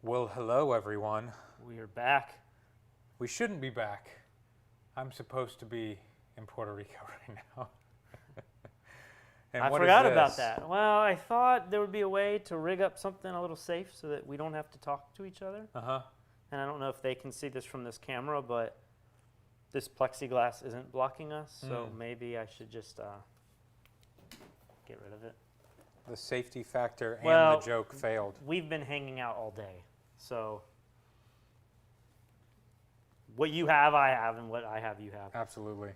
Well, hello, everyone. We are back. We shouldn't be back. I'm supposed to be in Puerto Rico right now. And I what is forgot about this? that. Well, I thought there would be a way to rig up something a little safe so that we don't have to talk to each other. Uh-huh. And I don't know if they can see this from this camera, but this plexiglass isn't blocking us, so maybe I should just get rid of it. The safety factor and Well, the joke failed. We've been hanging out all day, so what you have, I have, and what I have, you have. Absolutely.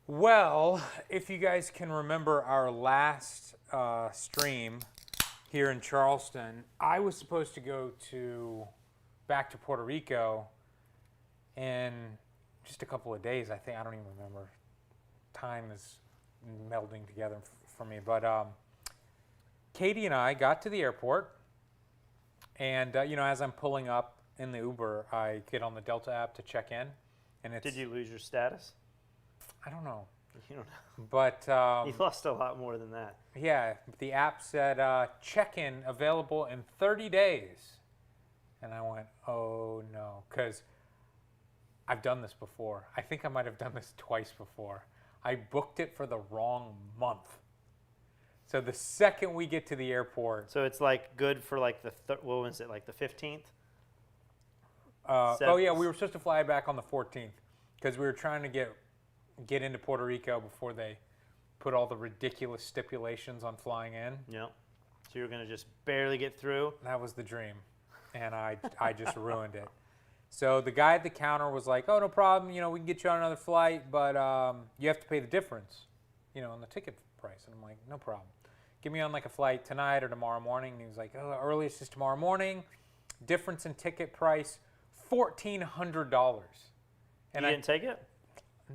Well, if you guys can remember our last stream here in Charleston, I was supposed to go back to Puerto Rico in just a couple of days. I think I don't even remember. Time is melding together for me, but Katie and I got to the airport, and as I'm pulling up in the Uber, I get on the Delta app to check in, and it's. Did you lose your status? I don't know. You don't know. But You lost a lot more than that. yeah, the app said check-in available in 30 days. And I went, oh no, because I've done this before. I think I might have done this twice before. I booked it for the wrong month. So the second we get to the airport. So it's like good for like what was it, like the 15th? Oh yeah, we were supposed to fly back on the 14th because we were trying to get into Puerto Rico before they put all the ridiculous stipulations on flying in. Yep. So you were going to just barely get through. That was the dream, and I just ruined it. So the guy at the counter was like, "Oh, no problem. We can get you on another flight, but you have to pay the difference, on the ticket price." And I'm like, "No problem. Get me on like a flight tonight or tomorrow morning." And he was like, "Oh, earliest is tomorrow morning. Difference in ticket price, $1,400." And You didn't take it?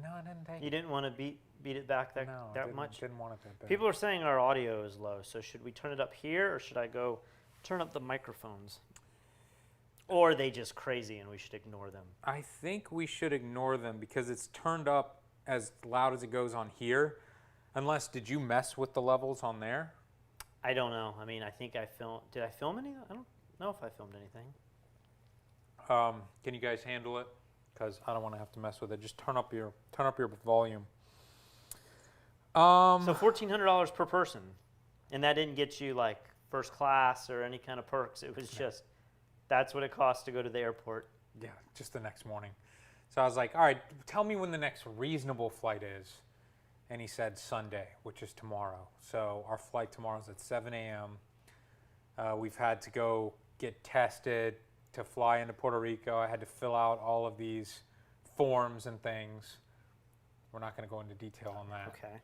No, I didn't take You it. didn't want to beat it back that No, much? didn't want it that bad. People are saying our audio is low, so should we turn it up here or should I go turn up the microphones? Or are they just crazy and we should ignore them? I think we should ignore them because it's turned up as loud as it goes on here. Unless, did you mess with the levels on there? I don't know. I mean, I think I filmed. Did I film anything? I don't know if I filmed anything. Can you guys handle it? Because I don't want to have to mess with it. Just turn up your volume. So $1,400 per person, and that didn't get you like first class or any kind of perks. It was just that's what it costs to go to the airport. Yeah, just the next morning. So I was like, all right, tell me when the next reasonable flight is. And he said Sunday, which is tomorrow. So our flight tomorrow is at 7 a.m. We've had to go get tested to fly into Puerto Rico. I had to fill out all of these forms and things. We're not going to go into detail on that. Okay.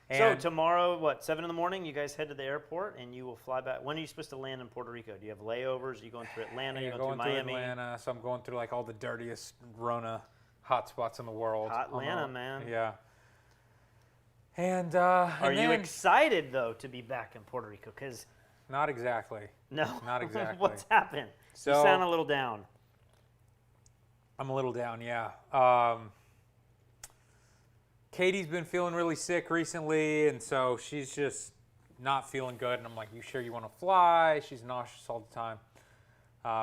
So And tomorrow, what, 7 in the morning, you guys head to the airport and you will fly back. When are you supposed to land in Puerto Rico? Do you have layovers? Are you going through Atlanta? yeah, You're going through Miami? Atlanta, so I'm going through like all the dirtiest Rona hotspots in the world. Hot Atlanta, man. Yeah. And Are you excited, though, to be back in Puerto Rico? Because, Not exactly. no. Not exactly. What's happened? So You sound a little down. I'm a little down, yeah. Katie's been feeling really sick recently, and so she's just not feeling good. And I'm like, "You sure you want to fly?" She's nauseous all the time.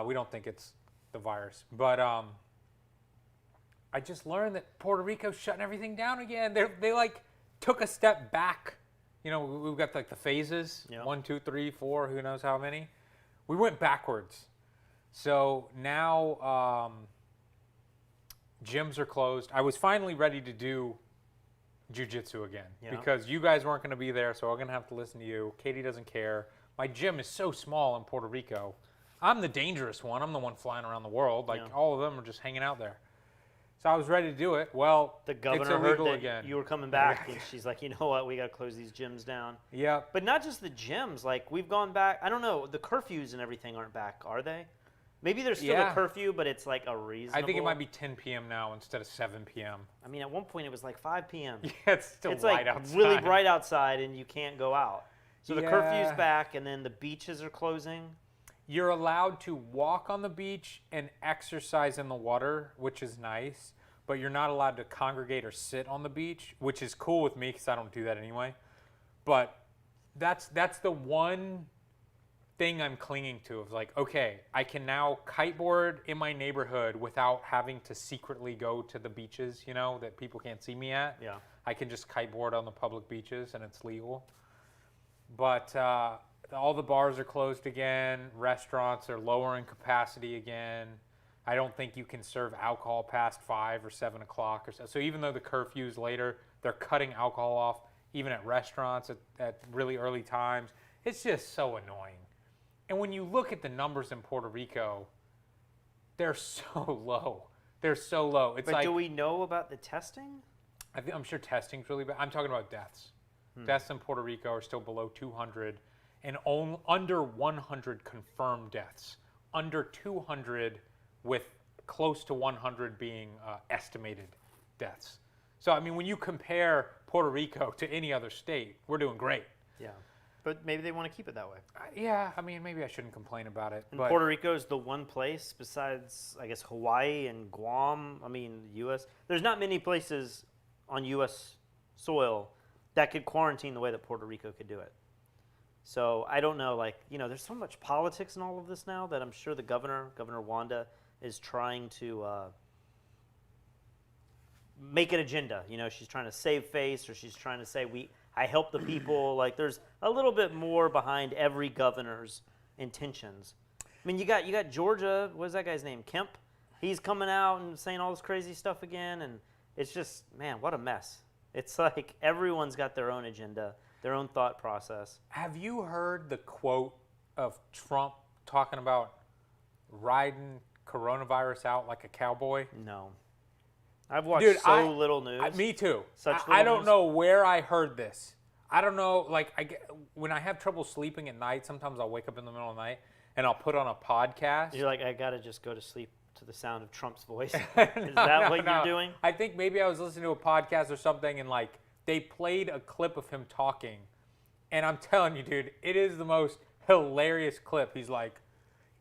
We don't think it's the virus, but I just learned that Puerto Rico's shutting everything down again. They like took a step back. We've got like the phases, Yeah. 1, 2, 3, 4, who knows how many. We went backwards. So now gyms are closed. I was finally ready to do jiu-jitsu again because you guys weren't going to be there, so I'm going to have to listen to you. Katie doesn't care. My gym is so small in Puerto Rico. I'm the dangerous one. I'm the one flying around the world. Like all of them are just hanging out there. So I was ready to do it. Well, The governor it's heard illegal that again. you were coming back, and she's like, you know what, we got to close these gyms down. Yeah. But not just the gyms. Like, we've gone back. I don't know. The curfews and everything aren't back, are they? Maybe there's still Yeah. a curfew, but it's like a reasonable. I think it might be 10 p.m. now instead of 7 p.m. I mean, at one point it was like 5 p.m. Yeah, it's still It's light like outside. really bright outside, and you can't go out. So the curfew's Yeah. back, and then the beaches are closing. You're allowed to walk on the beach and exercise in the water, which is nice, but you're not allowed to congregate or sit on the beach, which is cool with me because I don't do that anyway. But that's the one thing I'm clinging to of like, okay, I can now kiteboard in my neighborhood without having to secretly go to the beaches, that people can't see me at. Yeah. I can just kiteboard on the public beaches and it's legal. But all the bars are closed again. Restaurants are lowering capacity again. I don't think you can serve alcohol past 5 or 7 o'clock or so. So even though the curfew's later, they're cutting alcohol off even at restaurants at really early times. It's just so annoying. And when you look at the numbers in Puerto Rico, they're so low. They're so low. It's But like, do we know about the testing? I'm sure testing's really bad. I'm talking about deaths. Deaths in Puerto Rico are still below 200 and under 100 confirmed deaths. Under 200 with close to 100 being estimated deaths. So, I mean, when you compare Puerto Rico to any other state, we're doing great. Yeah. But maybe they want to keep it that way. Yeah, I mean, maybe I shouldn't complain about it. And But Puerto Rico is the one place besides, I guess, Hawaii and Guam. I mean, U.S. There's not many places on U.S. soil that could quarantine the way that Puerto Rico could do it. So I don't know, there's so much politics in all of this now that I'm sure the Governor Wanda, is trying to make an agenda. She's trying to save face, or she's trying to say, I help the people. Like, there's a little bit more behind every governor's intentions. I mean, you got Georgia. What's that guy's name? Kemp. He's coming out and saying all this crazy stuff again, and it's just, man, what a mess. It's like everyone's got their own agenda, their own thought process. have you heard the quote of Trump talking about riding coronavirus out like a cowboy? No. I've watched Dude, little news. Me too. Such I little don't news. know where I heard this. I don't know. When I have trouble sleeping at night, sometimes I'll wake up in the middle of the night and I'll put on a podcast. You're like, I got to just go to sleep to the sound of Trump's voice. Is No, that what no. you're doing? I think maybe I was listening to a podcast or something, and they played a clip of him talking, and I'm telling you, dude, it is the most hilarious clip. He's like,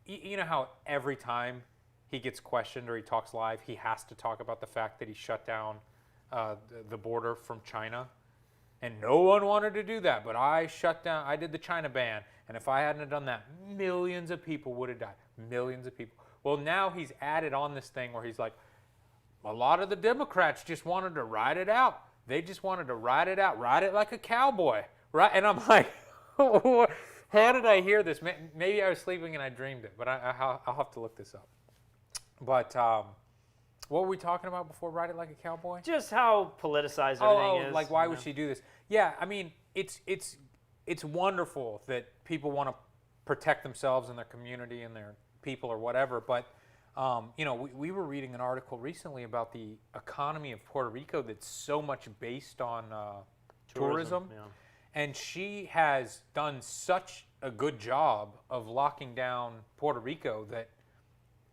you know how every time he gets questioned or he talks live, he has to talk about the fact that he shut down the border from China, and no one wanted to do that, but I did the China ban, and if I hadn't have done that, millions of people would have died. Millions of people. Well, now he's added on this thing where he's like, a lot of the Democrats just wanted to ride it out. They just wanted to ride it out, ride it like a cowboy, right? And I'm like, how did I hear this? Maybe I was sleeping and I dreamed it, but I'll have to look this up. But what were we talking about before ride it like a cowboy? Just how politicized everything is. Like why would she do this? Yeah, I mean, it's wonderful that people want to protect themselves and their community and their people or whatever, but we were reading an article recently about the economy of Puerto Rico that's so much based on tourism. Yeah. And she has done such a good job of locking down Puerto Rico that,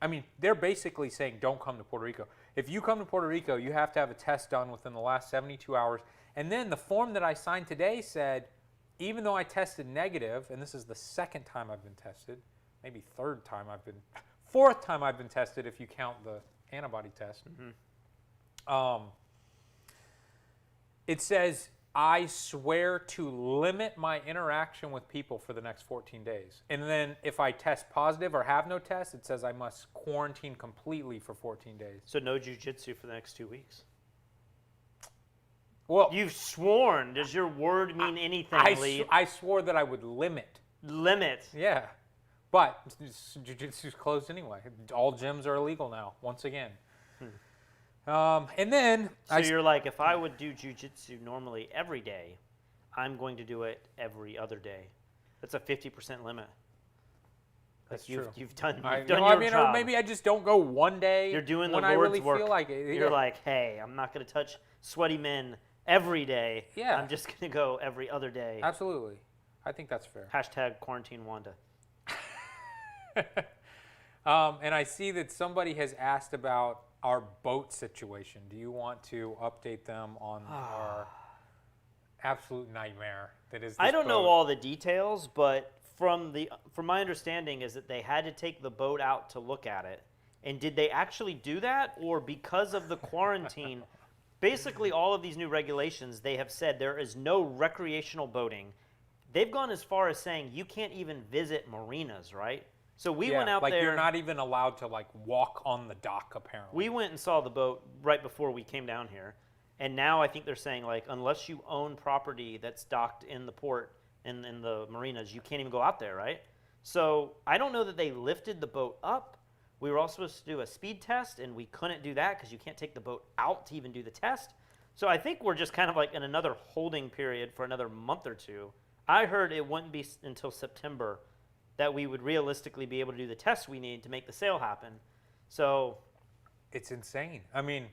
I mean, they're basically saying don't come to Puerto Rico. If you come to Puerto Rico, you have to have a test done within the last 72 hours. And then the form that I signed today said, even though I tested negative, and this is the second time I've been tested, maybe fourth time I've been tested if you count the antibody test. Mm-hmm. It says, I swear to limit my interaction with people for the next 14 days. And then if I test positive or have no test, it says I must quarantine completely for 14 days. So no jiu-jitsu for the next 2 weeks? Well, You've sworn. Does your word mean anything, Lee? I swore that I would limit. Limit. Yeah. But jiu-jitsu's closed anyway. All gyms are illegal now, once again. And then... So you're like, if I would do jiu-jitsu normally every day, I'm going to do it every other day. That's a 50% limit. That's you've, true. You've done, I you've done your job. Or maybe I just don't go one day You're doing the when Lord's I really work. feel like it. You're like, hey, I'm not going to touch sweaty men every day. Yeah. I'm just going to go every other day. Absolutely. I think that's fair. Hashtag quarantine Wanda. And I see that somebody has asked about our boat situation. Do you want to update them on our absolute nightmare that is this I don't know boat? all the details, but from my understanding is that they had to take the boat out to look at it. And did they actually do that? Or because of the quarantine, basically all of these new regulations, they have said there is no recreational boating they've gone as far as saying you can't even visit marinas, right? So we went out like there. you're not even allowed to like walk on the dock apparently. We went and saw the boat right before we came down here, and now I think they're saying like unless you own property that's docked in the port and in the marinas, you can't even go out there, right? So I don't know that they lifted the boat up. We were all supposed to do a speed test, and we couldn't do that because you can't take the boat out to even do the test. So I think we're just kind of like in another holding period for another month or two. I heard it wouldn't be until September that we would realistically be able to do the tests we need to make the sale happen. So It's insane. I mean,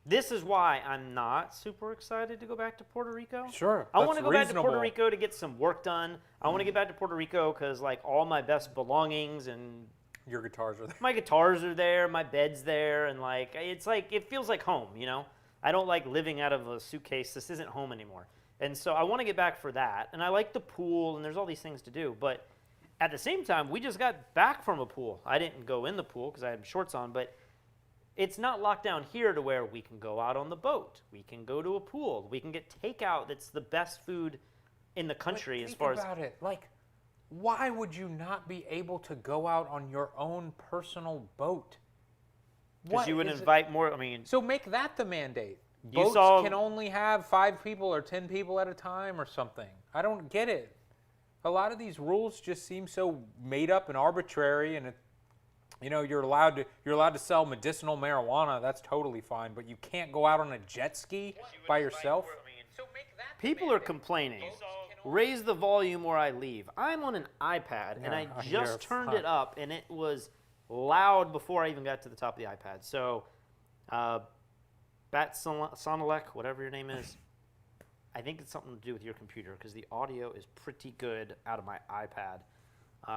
this is why I'm not super excited to go back to Puerto Rico. sure. I want to that's go back to Puerto reasonable. Rico to get some work done. I want to get back to Puerto Rico because like all my best belongings and Your guitars are there. my guitars are there, my bed's there, and like it's like it feels like home, you know? I don't like living out of a suitcase. This isn't home anymore. And so I want to get back for that. And I like the pool and there's all these things to do, but at the same time, we just got back from a pool. I didn't go in the pool because I had shorts on, but it's not locked down here to where we can go out on the boat. We can go to a pool. We can get takeout that's the best food in the country as far as Think about it. Like, why would you not be able to go out on your own personal boat? because you would is it- invite more. I mean, So make that the mandate. You Boats saw- can only have 5 people or 10 people at a time or something. I don't get it. A lot of these rules just seem so made up and arbitrary, and you're allowed to sell medicinal marijuana. That's totally fine, but you can't go out on a jet ski by yourself. people are complaining. Raise the volume or I leave. I'm on an iPad and Yeah, I I just hear. turned it up and it was loud before I even got to the top of the iPad. So, Sonelec, whatever your name is, I think it's something to do with your computer because the audio is pretty good out of my iPad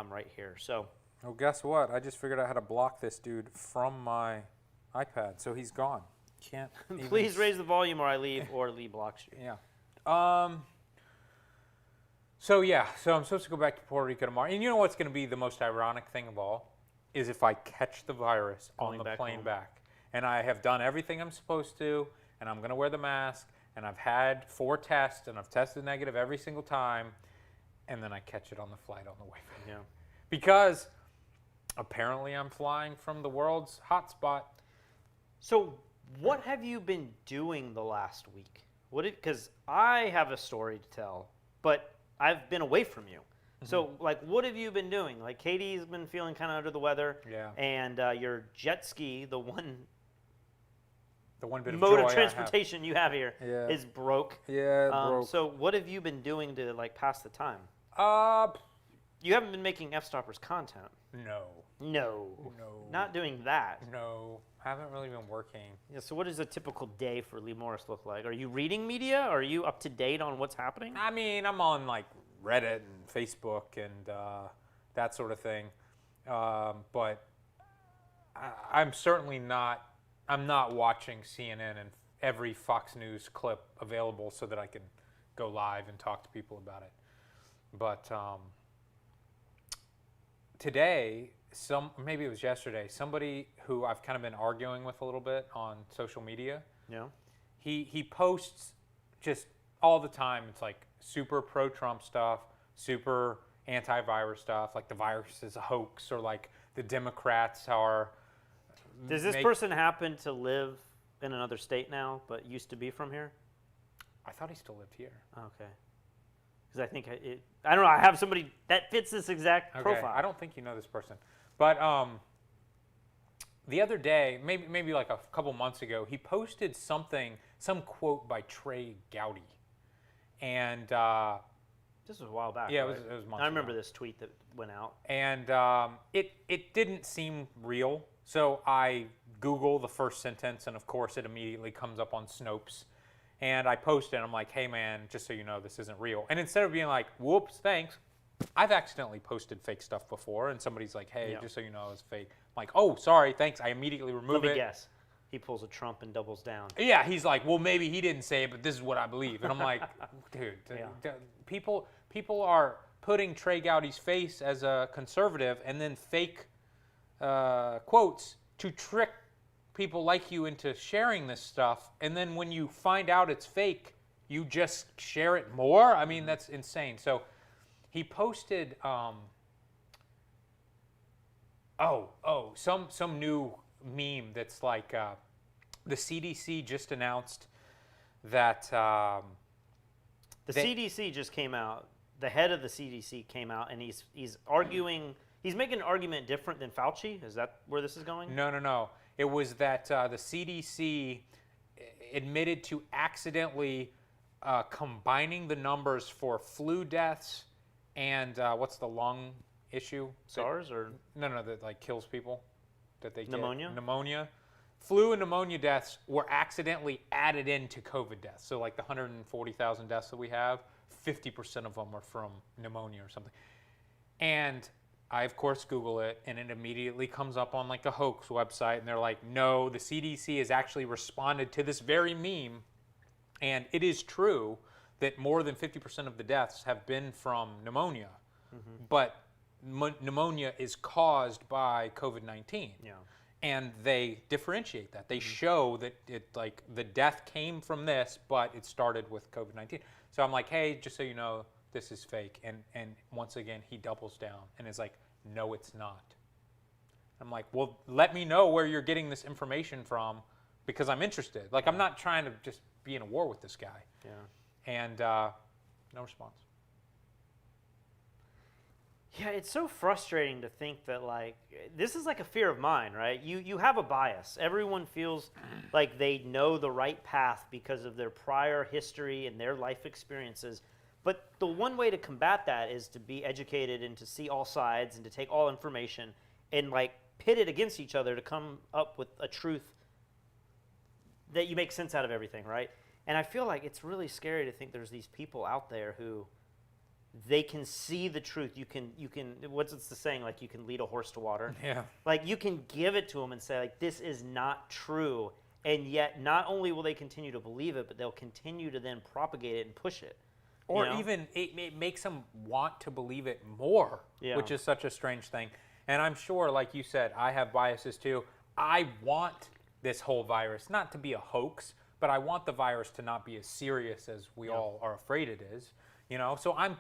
right here. So, Well, guess what? I just figured out how to block this dude from my iPad, so he's gone. Can't. even please raise the volume or I leave or Lee blocks you. Yeah. So I'm supposed to go back to Puerto Rico tomorrow. And you know what's going to be the most ironic thing of all is if I catch the virus on Going the back plane home. back. And I have done everything I'm supposed to, and I'm going to wear the mask, and I've had 4 tests, and I've tested negative every single time, and then I catch it on the flight on the way back. Yeah. Because apparently I'm flying from the world's hotspot. So, what have you been doing the last week? Because I have a story to tell, but I've been away from you. So, like, what have you been doing? Like, Katie's been feeling kind of under the weather. Yeah. And your jet ski, the one The one bit of mode joy of I have. transportation you have here, Yeah. is broke. Yeah, it broke. So, what have you been doing to, like, pass the time? Uh, You haven't been making F-Stoppers content. no. No. No. Not doing that. No. Haven't really been working. Yeah, so what does a typical day for Lee Morris look like? Are you reading media? Are you up to date on what's happening? I mean, I'm on like Reddit and Facebook and that sort of thing, but I'm certainly not. I'm not watching CNN and every Fox News clip available so that I can go live and talk to people about it. But today, maybe it was yesterday, somebody who I've kind of been arguing with a little bit on social media. Yeah. He posts just all the time. It's like super pro-Trump stuff, super anti-virus stuff, like the virus is a hoax, or like the Democrats are. Does this person happen to live in another state now, but used to be from here? I thought he still lived here. Okay. Because I think I don't know. I have somebody that fits this exact Okay, profile. I don't think you know this person, but the other day, maybe like a couple months ago, he posted some quote by Trey Gowdy, and This was a while back. yeah, right? it was months I remember ago. this tweet that went out. And it didn't seem real. So I Google the first sentence, and of course it immediately comes up on Snopes. And I post it, and I'm like, hey man, just so you know, this isn't real. And instead of being like, whoops, thanks, I've accidentally posted fake stuff before, and somebody's like, hey, Yeah. just so you know, it's fake. I'm like, oh, sorry, thanks. I immediately remove Let me it. guess. He pulls a Trump and doubles down. Yeah, he's like, well, maybe he didn't say it, but this is what I believe. And I'm like, dude, Yeah. people are putting Trey Gowdy's face as a conservative and then fake quotes to trick people like you into sharing this stuff. And then when you find out it's fake, you just share it more. I mean, that's insane. So He posted some new meme that's like the CDC just announced that The they- CDC just came out. The head of the CDC came out, and he's arguing. He's making an argument different than Fauci. Is that where this is going? no. It was that the CDC admitted to accidentally combining the numbers for flu deaths and what's the lung issue? SARS or No, that like kills people. That they get. Pneumonia? Pneumonia. Flu and pneumonia deaths were accidentally added into COVID deaths. So like the 140,000 deaths that we have, 50% of them are from pneumonia or something. And I, of course, Google it, and it immediately comes up on like a hoax website, and they're like, no, the CDC has actually responded to this very meme, and it is true that more than 50% of the deaths have been from pneumonia, but pneumonia is caused by COVID-19. yeah. And they differentiate that. They show that it like the death came from this, but it started with COVID-19. So I'm like, hey, just so you know, this is fake. And once again, he doubles down and is like, no, it's not. I'm like, well, let me know where you're getting this information from, because I'm interested. Like, I'm not trying to just be in a war with this guy. Yeah. And no response. Yeah, it's so frustrating to think that like this is like a fear of mine, right? You have a bias. Everyone feels like they know the right path because of their prior history and their life experiences. But the one way to combat that is to be educated and to see all sides and to take all information and like pit it against each other to come up with a truth that you make sense out of everything, right? And I feel like it's really scary to think there's these people out there who they can see the truth. You can what's the saying, like you can lead a horse to water. Yeah. Like you can give it to them and say like this is not true, and yet not only will they continue to believe it, but they'll continue to then propagate it and push it. Or you know? even it makes them want to believe it more, Yeah. which is such a strange thing. And I'm sure, like you said, I have biases too. I want this whole virus not to be a hoax, but I want the virus to not be as serious as we all are afraid it is. You know, so I'm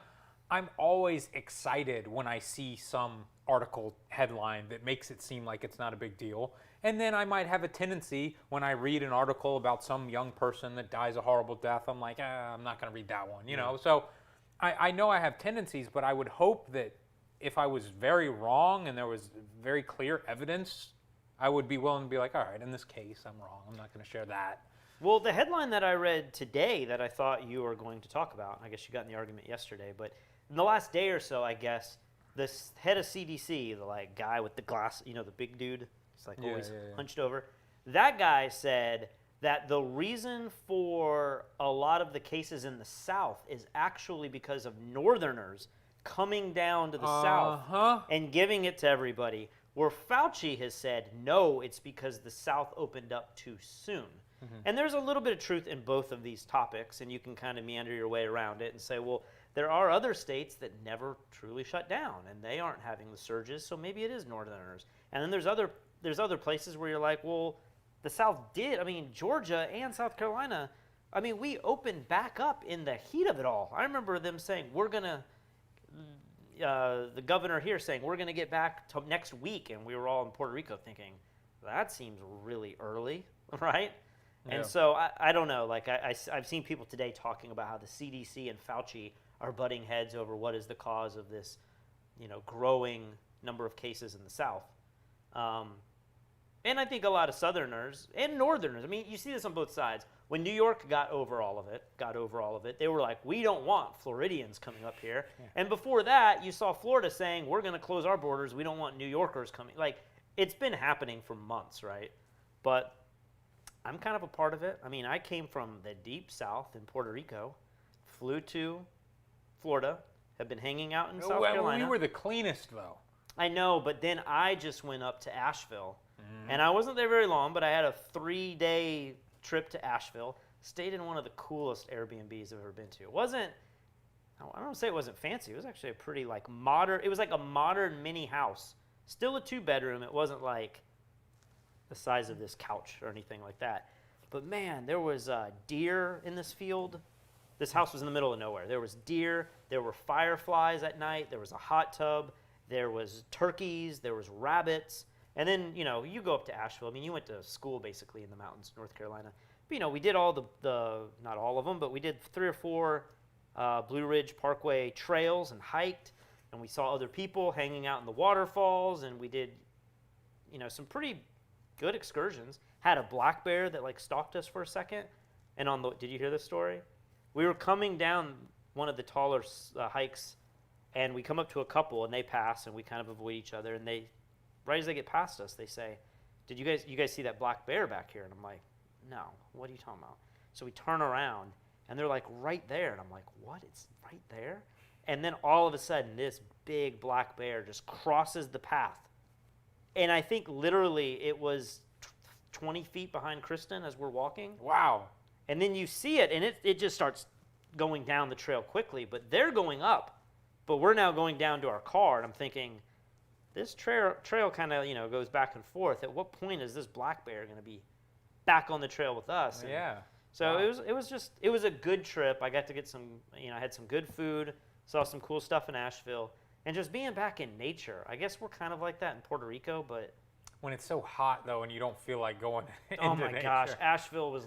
always excited when I see some article headline that makes it seem like it's not a big deal. And then I might have a tendency when I read an article about some young person that dies a horrible death, I'm like, I'm not going to read that one, you know? So I know I have tendencies, but I would hope that if I was very wrong and there was very clear evidence, I would be willing to be like, all right, in this case, I'm wrong. I'm not going to share that. Well, the headline that I read today that I thought you were going to talk about, I guess you got in the argument yesterday, but in the last day or so, I guess, the head of CDC, the like guy with the glass, you know, the big dude, he's like always hunched over, that guy said that the reason for a lot of the cases in the South is actually because of Northerners coming down to the South and giving it to everybody, where Fauci has said, no, it's because the South opened up too soon. And there's a little bit of truth in both of these topics, and you can kind of meander your way around it and say, well, there are other states that never truly shut down, and they aren't having the surges, so maybe it is Northerners. And then there's other places where you're like, well, the South did. I mean, Georgia and South Carolina, I mean, we opened back up in the heat of it all. I remember them saying, we're going to, the governor here saying, we're going to get back to next week, and we were all in Puerto Rico thinking, that seems really early, right? Yeah. And so I don't know. Like I've seen people today talking about how the CDC and Fauci are butting heads over what is the cause of this, you know, growing number of cases in the South. And I think a lot of Southerners and Northerners, I mean, you see this on both sides. When New York got over all of it, they were like, we don't want Floridians coming up here. Yeah. And before that, you saw Florida saying, we're going to close our borders. We don't want New Yorkers coming. Like, it's been happening for months, right? But I'm kind of a part of it. I mean, I came from the deep South in Puerto Rico, flew to Florida, have been hanging out in South Carolina. We were the cleanest, though. I know, but then I just went up to Asheville. And I wasn't there very long, but I had a 3-day trip to Asheville. Stayed in one of the coolest Airbnbs I've ever been to. It wasn't, I don't want to say it wasn't fancy. It was actually a pretty like modern, it was like a modern mini house. Still a 2-bedroom. It wasn't like the size of this couch or anything like that. But man, there was deer in this field. This house was in the middle of nowhere. There was deer. There were fireflies at night. There was a hot tub. There was turkeys. There was rabbits. And then, you go up to Asheville. I mean, you went to school basically in the mountains of North Carolina. But, we did all the not all of them, but we did 3 or 4 Blue Ridge Parkway trails and hiked. And we saw other people hanging out in the waterfalls. And we did, some pretty good excursions. Had a black bear that stalked us for a second. And did you hear this story? We were coming down one of the taller hikes, and we come up to a couple, and they pass, and we kind of avoid each other. And right as they get past us, they say, "Did you guys see that black bear back here?" And I'm like, "No, what are you talking about?" So we turn around, and they're right there, and I'm like, "What? It's right there?" And then all of a sudden, this big black bear just crosses the path, and I think literally it was 20 feet behind Kristen as we're walking. Wow. And then you see it, and it just starts going down the trail quickly. But they're going up, but we're now going down to our car, and I'm thinking, this trail kind of goes back and forth. At what point is this black bear going to be back on the trail with us? And Yeah. so Wow. it was a good trip. I got to get some, I had some good food, saw some cool stuff in Asheville, and just being back in nature. I guess we're kind of like that in Puerto Rico, but When it's so hot though, and you don't feel like going into oh my nature. gosh, Asheville was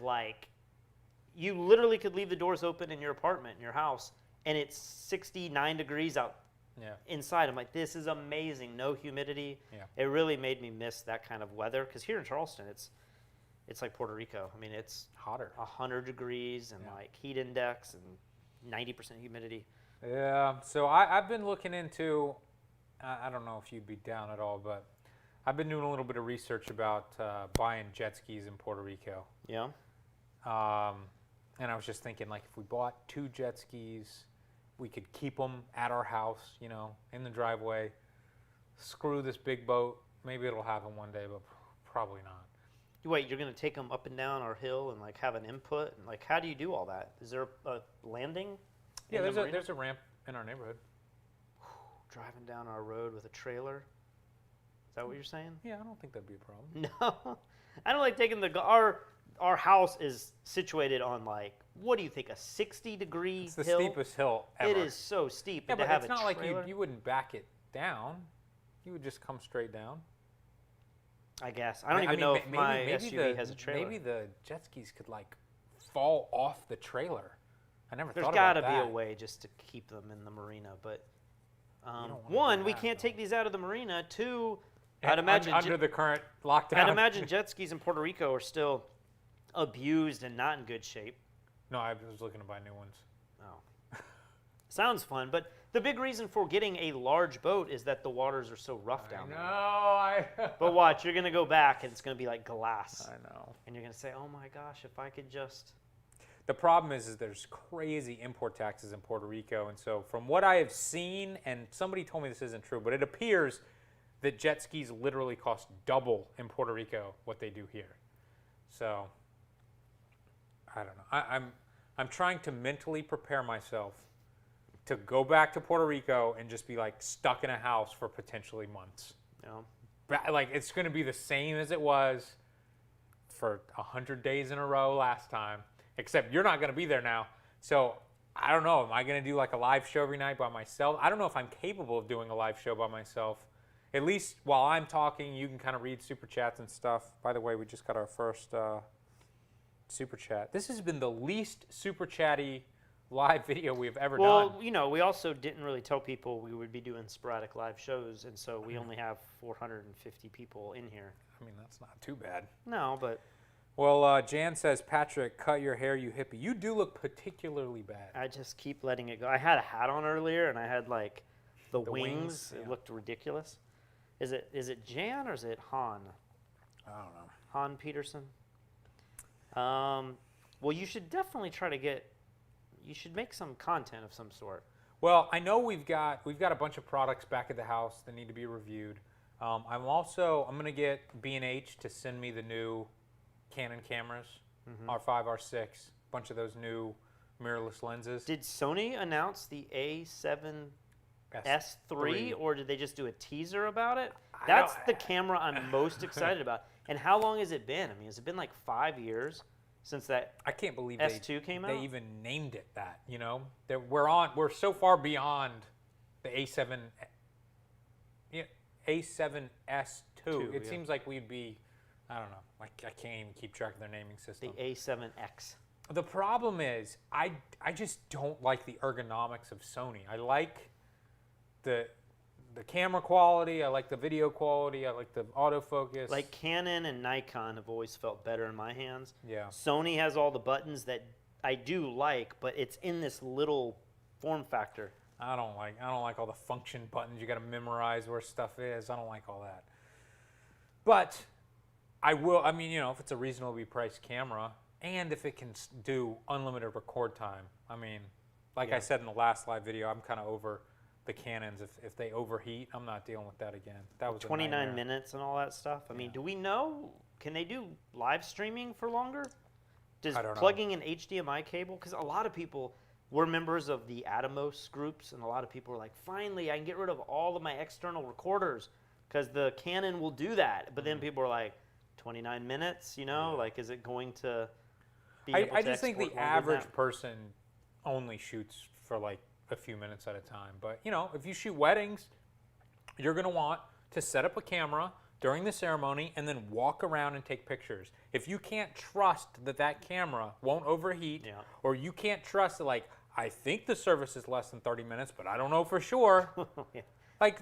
you literally could leave the doors open in your apartment, in your house, and it's 69 degrees out Yeah. inside. I'm like, this is amazing. No humidity. Yeah. It really made me miss that kind of weather, because here in Charleston, it's like Puerto Rico. I mean, it's Hotter. 100 degrees and Yeah. heat index and 90% humidity. Yeah. So I've been looking into. I don't know if you'd be down at all, but I've been doing a little bit of research about buying jet skis in Puerto Rico. Yeah. And I was just thinking, if we bought 2 jet skis, we could keep them at our house, in the driveway. Screw this big boat. Maybe it'll happen one day, but probably not. Wait, you're going to take them up and down our hill and have an input? And how do you do all that? Is there a landing? Yeah, in the marina? there's a ramp in our neighborhood. Driving down our road with a trailer? Is that what you're saying? Yeah, I don't think that'd be a problem. No. I don't like taking our house is situated on what do you think, a 60-degree It's the hill? steepest hill ever. It is so steep. Yeah, and to but have it's a not like trailer, you wouldn't back it down. You would just come straight down. I guess. I don't even know if my SUV has a trailer. Maybe the jet skis could fall off the trailer. I never There's thought got about to that. be a way just to keep them in the marina, but don't wanna one, do we that, can't though. take these out of the marina. Two, And I'd imagine under the current lockdown. I'd imagine jet skis in Puerto Rico are still abused and not in good shape. No, I was looking to buy new ones. Oh. Sounds fun, but the big reason for getting a large boat is that the waters are so rough down there. But watch, you're going to go back and it's going to be like glass. I know. And you're going to say, oh my gosh, if I could just. The problem is there's crazy import taxes in Puerto Rico. And so from what I have seen, and somebody told me this isn't true, but it appears that jet skis literally cost double in Puerto Rico what they do here. So I don't know. I'm trying to mentally prepare myself to go back to Puerto Rico and just be stuck in a house for potentially months. It's going to be the same as it was for 100 days in a row last time, except you're not going to be there now. So I don't know. Am I going to do a live show every night by myself? I don't know if I'm capable of doing a live show by myself. At least while I'm talking, you can kind of read super chats and stuff. By the way, we just got our first super chat. This has been the least super chatty live video we've ever done. Well, we also didn't really tell people we would be doing sporadic live shows, and so we only have 450 people in here. I mean, that's not too bad. No, but Well, Jan says, Patrick, cut your hair, you hippie. You do look particularly bad. I just keep letting it go. I had a hat on earlier, and I had the wings. yeah. It looked ridiculous. Is it Jan or is it Han? I don't know. Han Peterson. Well, you should definitely try to get. You should make some content of some sort. Well, I know we've got a bunch of products back at the house that need to be reviewed. I'm going to get B&H to send me the new Canon cameras, R5, R6, a bunch of those new mirrorless lenses. Did Sony announce the A7 S3. S3, or did they just do a teaser about it? I That's don't- the camera I'm most excited about. And how long has it been? I mean, has it been 5 years? since that I can't believe S2 came out? they even named it that. You know, that we're so far beyond the A7, A7S2. It seems like we'd be, I don't know. I can't even keep track of their naming system. The A7X. The problem is, I just don't like the ergonomics of Sony. I like the camera quality. I like the video quality. I like the autofocus. Like Canon and Nikon have always felt better in my hands. Yeah. Sony has all the buttons that I do like, but it's in this little form factor. I don't like all the function buttons. You got to memorize where stuff is. I don't like all that. But I will. I mean, if it's a reasonably priced camera, and if it can do unlimited record time. I mean, like I said in the last live video, I'm kind of over the Canons. If they overheat, I'm not dealing with that again. That was 29 minutes and all that stuff. I mean, do we know? Can they do live streaming for longer? Does I don't know. plugging an HDMI cable? Because a lot of people were members of the Atomos groups, and a lot of people were like, finally, I can get rid of all of my external recorders because the Canon will do that. But then people were like, 29 minutes, like, is it going to be able to I just think the export longer than average that? person only shoots for like a few minutes at a time. But, if you shoot weddings, you're going to want to set up a camera during the ceremony and then walk around and take pictures. If you can't trust that camera won't overheat, or you can't trust that, like, I think the service is less than 30 minutes, but I don't know for sure. Yeah. Like,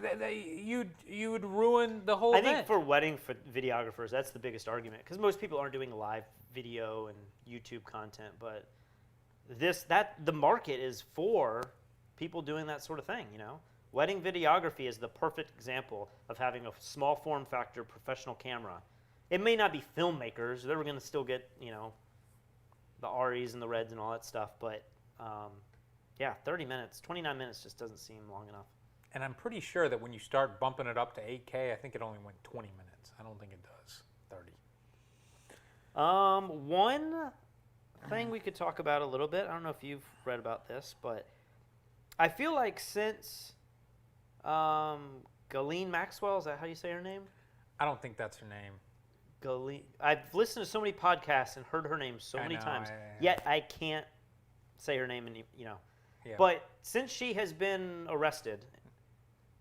you'd ruin the whole I event. think for wedding videographers, that's the biggest argument because most people aren't doing live video and YouTube content, but the market is for people doing that sort of thing. Wedding videography is the perfect example of having a small form factor professional camera. It may not be filmmakers; they're going to still get the REs and the Reds and all that stuff, but 30 minutes, 29 minutes just doesn't seem long enough. And I'm pretty sure that when you start bumping it up to 8K, I think it only went 20 minutes. I don't think it does 30. One thing we could talk about a little bit. I don't know if you've read about this, but I feel like since Ghislaine Maxwell, is that how you say her name? I don't think that's her name. Ghislaine. I've listened to so many podcasts and heard her name so many times, yet I can't say her name. Yeah. But since she has been arrested,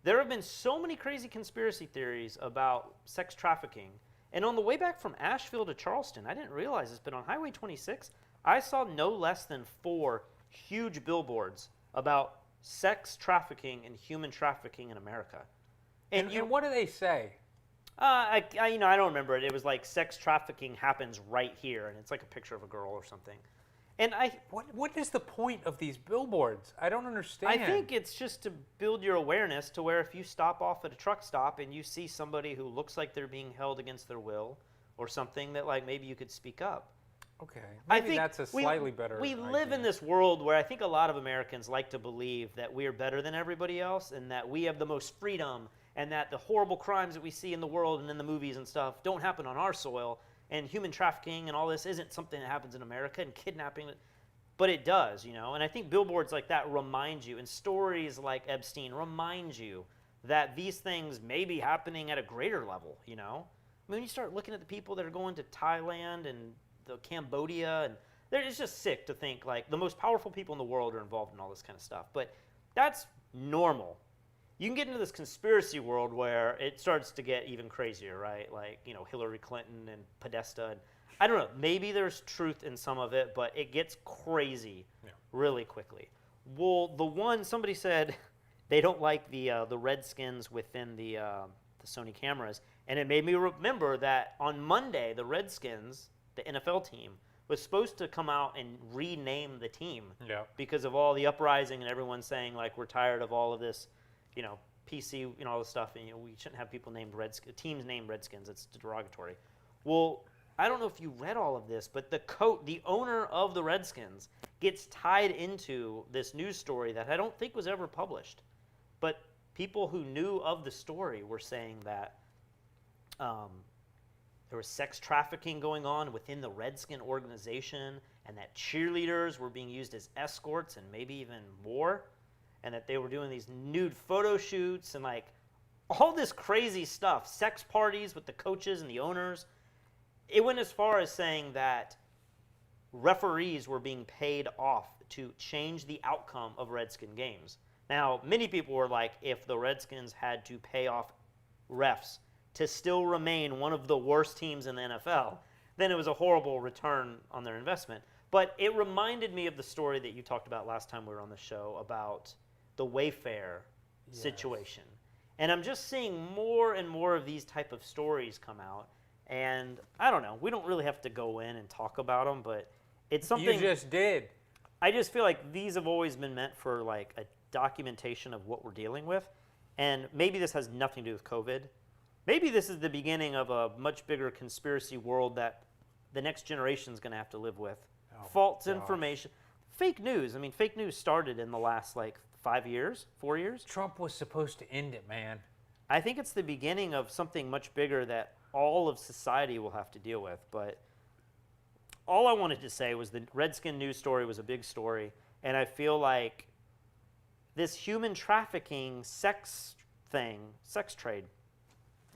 there have been so many crazy conspiracy theories about sex trafficking. And on the way back from Asheville to Charleston, I didn't realize this, but on Highway 26, I saw no less than 4 huge billboards about sex trafficking and human trafficking in America. And what do they say? I don't remember it. It was like sex trafficking happens right here, and it's like a picture of a girl or something. And what is the point of these billboards? I don't understand. I think it's just to build your awareness to where if you stop off at a truck stop and you see somebody who looks like they're being held against their will or something, that like maybe you could speak up. Okay. I Maybe think that's a slightly better We idea. live in this world where I think a lot of Americans like to believe that we are better than everybody else and that we have the most freedom and that the horrible crimes that we see in the world and in the movies and stuff don't happen on our soil. And human trafficking and all this isn't something that happens in America, and kidnapping, but it does, And I think billboards like that remind you, and stories like Epstein remind you that these things may be happening at a greater level, I mean, when you start looking at the people that are going to Thailand and the Cambodia, and it's just sick to think like the most powerful people in the world are involved in all this kind of stuff. But that's normal. You can get into this conspiracy world where it starts to get even crazier, right? Like, Hillary Clinton and Podesta. And I don't know. Maybe there's truth in some of it, but it gets crazy really quickly. Well, somebody said they don't like the Redskins within the Sony cameras. And it made me remember that on Monday, the Redskins, the NFL team, was supposed to come out and rename the team because of all the uprising and everyone saying, like, we're tired of all of this, PC, all this stuff, and we shouldn't have people named teams named Redskins. It's derogatory. Well, I don't know if you read all of this, but the owner of the Redskins gets tied into this news story that I don't think was ever published. But people who knew of the story were saying that there was sex trafficking going on within the Redskin organization, and that cheerleaders were being used as escorts and maybe even more. And that they were doing these nude photo shoots and like all this crazy stuff, sex parties with the coaches and the owners. It went as far as saying that referees were being paid off to change the outcome of Redskin games. Now, many people were like, if the Redskins had to pay off refs to still remain one of the worst teams in the NFL, then it was a horrible return on their investment. But it reminded me of the story that you talked about last time we were on the show about the Wayfair situation. And I'm just seeing more and more of these type of stories come out. And I don't know, we don't really have to go in and talk about them, but it's something. You just did. I just feel like these have always been meant for like a documentation of what we're dealing with. And maybe this has nothing to do with COVID. Maybe this is the beginning of a much bigger conspiracy world that the next generation is going to have to live with. False information. Fake news. I mean, fake news started in the last like 4 years. Trump was supposed to end it, man. I think it's the beginning of something much bigger that all of society will have to deal with. But all I wanted to say was the Redskin news story was a big story. And I feel like this human trafficking sex trade,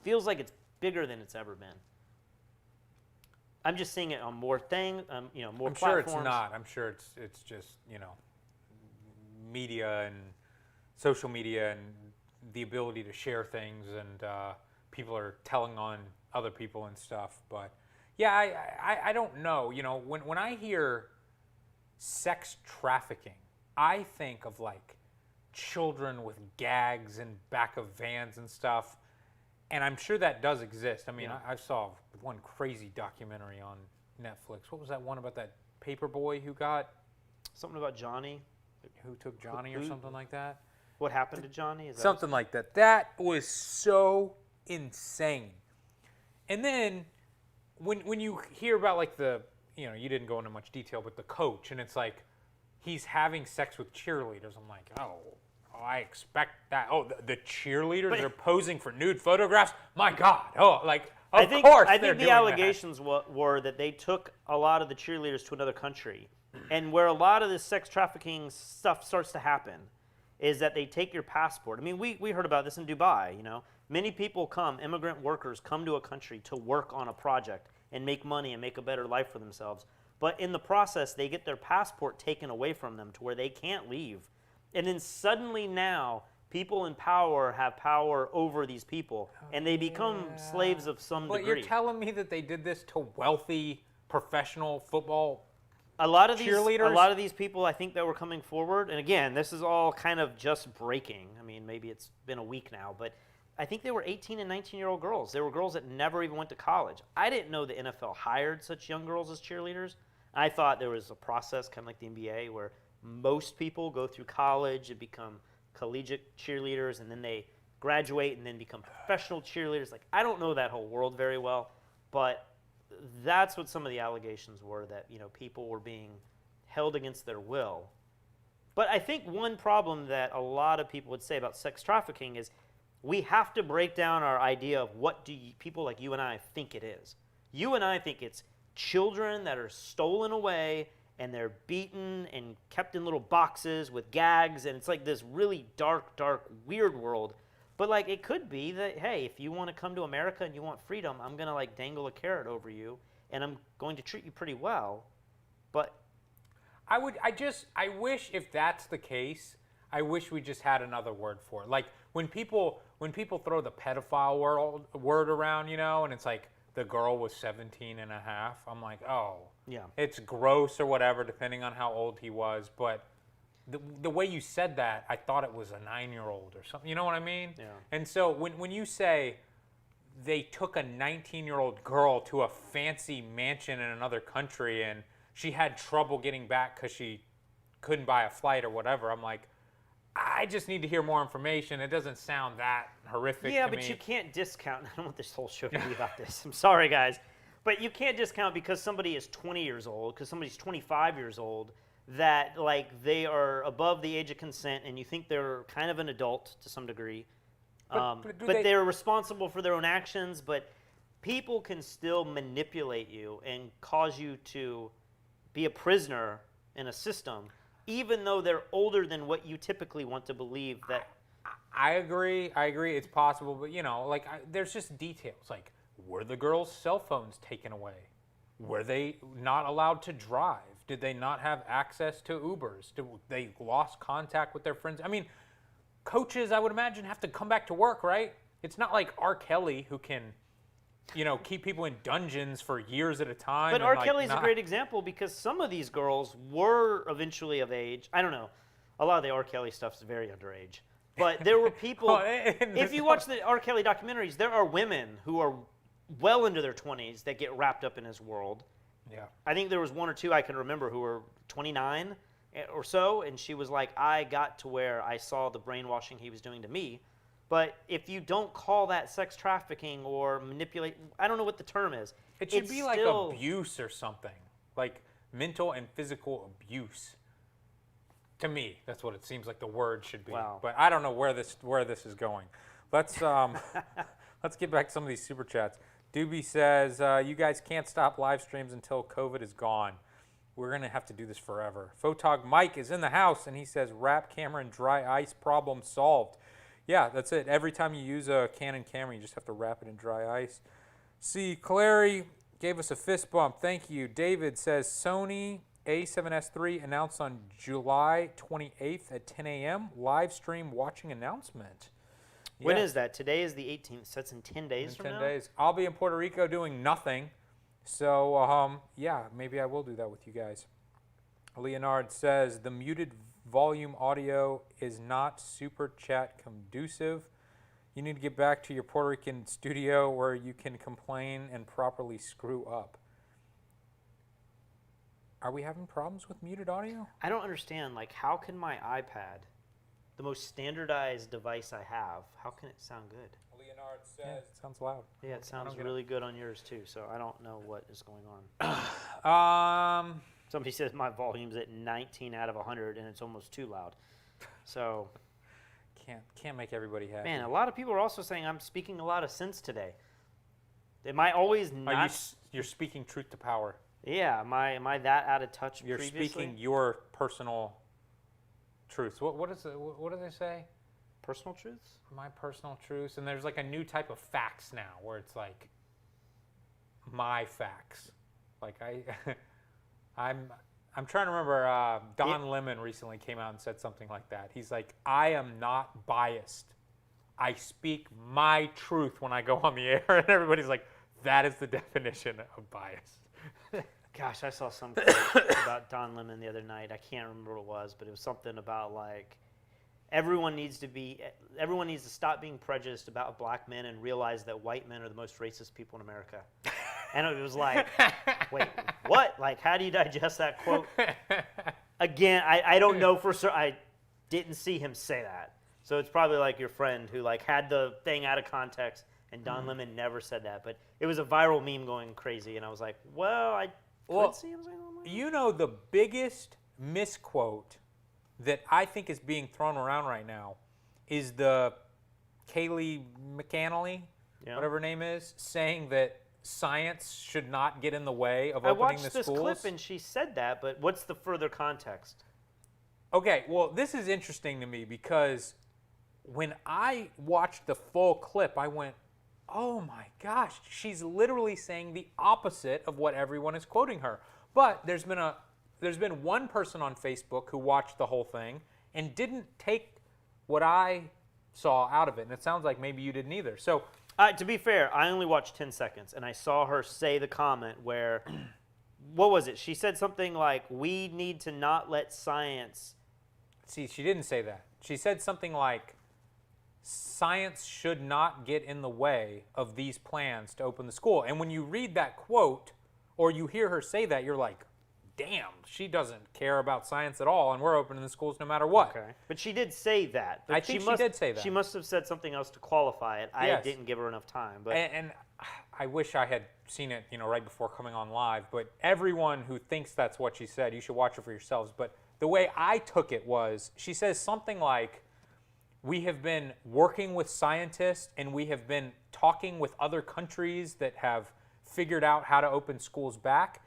feels like it's bigger than it's ever been. I'm just seeing it on more more I'm platforms. sure it's not. I'm sure it's just, media and social media and the ability to share things, and people are telling on other people and stuff. But yeah, I don't know. When I hear sex trafficking, I think of like children with gags in back of vans and stuff. And I'm sure that does exist. I mean, I saw one crazy documentary on Netflix. What was that one about that paper boy who got... Something about Johnny? Who took Johnny or something like that? What happened to Johnny? Is that something like that. That was so insane. And then when you hear about like you didn't go into much detail, but the coach, and it's like he's having sex with cheerleaders. I'm like, oh, I expect that. Oh, the cheerleaders are posing for nude photographs. My God. Oh, like, of course I they're think the doing allegations were that they took a lot of the cheerleaders to another country. And where a lot of this sex trafficking stuff starts to happen is that they take your passport. I mean, we heard about this in Dubai, Many people immigrant workers come to a country to work on a project and make money and make a better life for themselves. But in the process, they get their passport taken away from them to where they can't leave. And then suddenly now, people in power have power over these people, and they become slaves of some degree. But you're telling me that they did this to wealthy professional football cheerleaders? A lot of these people, I think, that were coming forward, and again, this is all kind of just breaking. I mean, maybe it's been a week now, but I think they were 18 and 19-year-old girls. They were girls that never even went to college. I didn't know the NFL hired such young girls as cheerleaders. I thought there was a process, kind of like the NBA, where most people go through college and become collegiate cheerleaders, and then they graduate and then become professional cheerleaders. Like, I don't know that whole world very well, but that's what some of the allegations were, that people were being held against their will. But I think one problem that a lot of people would say about sex trafficking is we have to break down our idea of what people like you and I think it is. You and I think it's children that are stolen away and they're beaten and kept in little boxes with gags, and it's like this really dark, weird world. But like, it could be that, hey, if you want to come to America and you want freedom, I'm going to like dangle a carrot over you, and I'm going to treat you pretty well. But I wish, if that's the case, I wish we just had another word for it. Like when people throw the pedophile word around, and it's like the girl was 17 and a half, I'm like, oh, yeah, it's gross or whatever, depending on how old he was. But the way you said that, I thought it was a 9-year-old or something. You know what I mean? Yeah. And so when you say they took a 19-year-old girl to a fancy mansion in another country and she had trouble getting back because she couldn't buy a flight or whatever, I'm like, I just need to hear more information. It doesn't sound that horrific to me. Yeah, but you can't discount. I don't want this whole show to be about this. I'm sorry, guys. But you can't discount because somebody is 20 years old, because somebody's 25 years old, that like they are above the age of consent, and you think they're kind of an adult to some degree. But they're responsible for their own actions. But people can still manipulate you and cause you to be a prisoner in a system, even though they're older than what you typically want to believe. That I agree. It's possible, but there's just details. Like, were the girls' cell phones taken away? Were they not allowed to drive? Did they not have access to Ubers? Did they lost contact with their friends? I mean, coaches, I would imagine, have to come back to work, right? It's not like R. Kelly who can, keep people in dungeons for years at a time. But and, R. like, Kelly's a not- great example because some of these girls were eventually of age. I don't know. A lot of the R. Kelly stuff is very underage. But there were people. Well, and if you watch the R. Kelly documentaries, there are women who are well into their 20s that get wrapped up in his world. Yeah. I think there was one or two I can remember who were 29 or so, and she was like, I got to where I saw the brainwashing he was doing to me. But if you don't call that sex trafficking or manipulate, I don't know what the term is. It should It's be like still- abuse or something, like mental and physical abuse. To me, that's what it seems like the word should be. Wow. But I don't know where this is going. Let's let's get back to some of these super chats. Doobie says, "You guys can't stop live streams until COVID is gone. We're gonna have to do this forever." Photog Mike is in the house and he says, "Wrap camera and dry ice, problem solved." Yeah, that's it. Every time you use a Canon camera, you just have to wrap it in dry ice. See, Clary gave us a fist bump. Thank you. David says Sony A7S III announced on July 28th at 10 a.m. Live stream watching announcement. When Yeah, is that? Today is the 18th, so that's in 10 days in from 10 now? days. I'll be in Puerto Rico doing nothing. So, yeah, maybe I will do that with you guys. Leonard says the muted volume audio is not super chat conducive. You need to get back to your Puerto Rican studio where you can complain and properly screw up. Are we having problems with muted audio? I don't understand, like, how can my iPad, the most standardized device I have, how can it sound good? Leonard says it sounds loud. Yeah, it sounds get it. really good on yours too, so I don't know what is going on. Somebody says my volume's at 19 out of 100 and it's almost too loud. So, can't make everybody happy. man, a lot of people are also saying I'm speaking a lot of sense today. Am I always Are not? you're speaking truth to power. Yeah, am I that out of touch You're previously? speaking your personal truths. What is it? What do they say? Personal truths? My personal truths. And there's like a new type of facts now where it's like my facts. Like I'm trying to remember. Don Lemon recently came out and said something like that. He's like, I am not biased. I speak my truth when I go on the air, and everybody's like, that is the definition of bias. Gosh, I saw some quote about Don Lemon the other night. I can't remember what it was, but it was something about like everyone needs to stop being prejudiced about black men and realize that white men are the most racist people in America. And it was like, wait, what? Like, how do you digest that quote? Again, I don't know for sure. I didn't see him say that. So it's probably like your friend who like had the thing out of context, and Don Lemon never said that. But it was a viral meme going crazy, and I was like, well, I could see him saying something like that. You know, the biggest misquote that I think is being thrown around right now is the Kayleigh McAnally, Yeah. whatever her name is, saying that science should not get in the way of I opening watched the this schools. clip and she said that, but what's the further context? Okay, well, this is interesting to me because when I watched the full clip, I went, oh my gosh, she's literally saying the opposite of what everyone is quoting her. But there's been one person on Facebook who watched the whole thing and didn't take what I saw out of it. And it sounds like maybe you didn't either. So To be fair, I only watched 10 seconds, and I saw her say the comment where, what was it? She said something like, we need to not let science. see, she didn't say that. She said something like, science should not get in the way of these plans to open the school. And when you read that quote or you hear her say that, you're like, damn, she doesn't care about science at all, and we're opening the schools no matter what. Okay. But she did say that. But I think she did say that. She must have said something else to qualify it. I Yes. didn't give her enough time. But And I wish I had seen it, right before coming on live. But everyone who thinks that's what she said, you should watch it for yourselves. But the way I took it was, she says something like, we have been working with scientists and we have been talking with other countries that have figured out how to open schools back.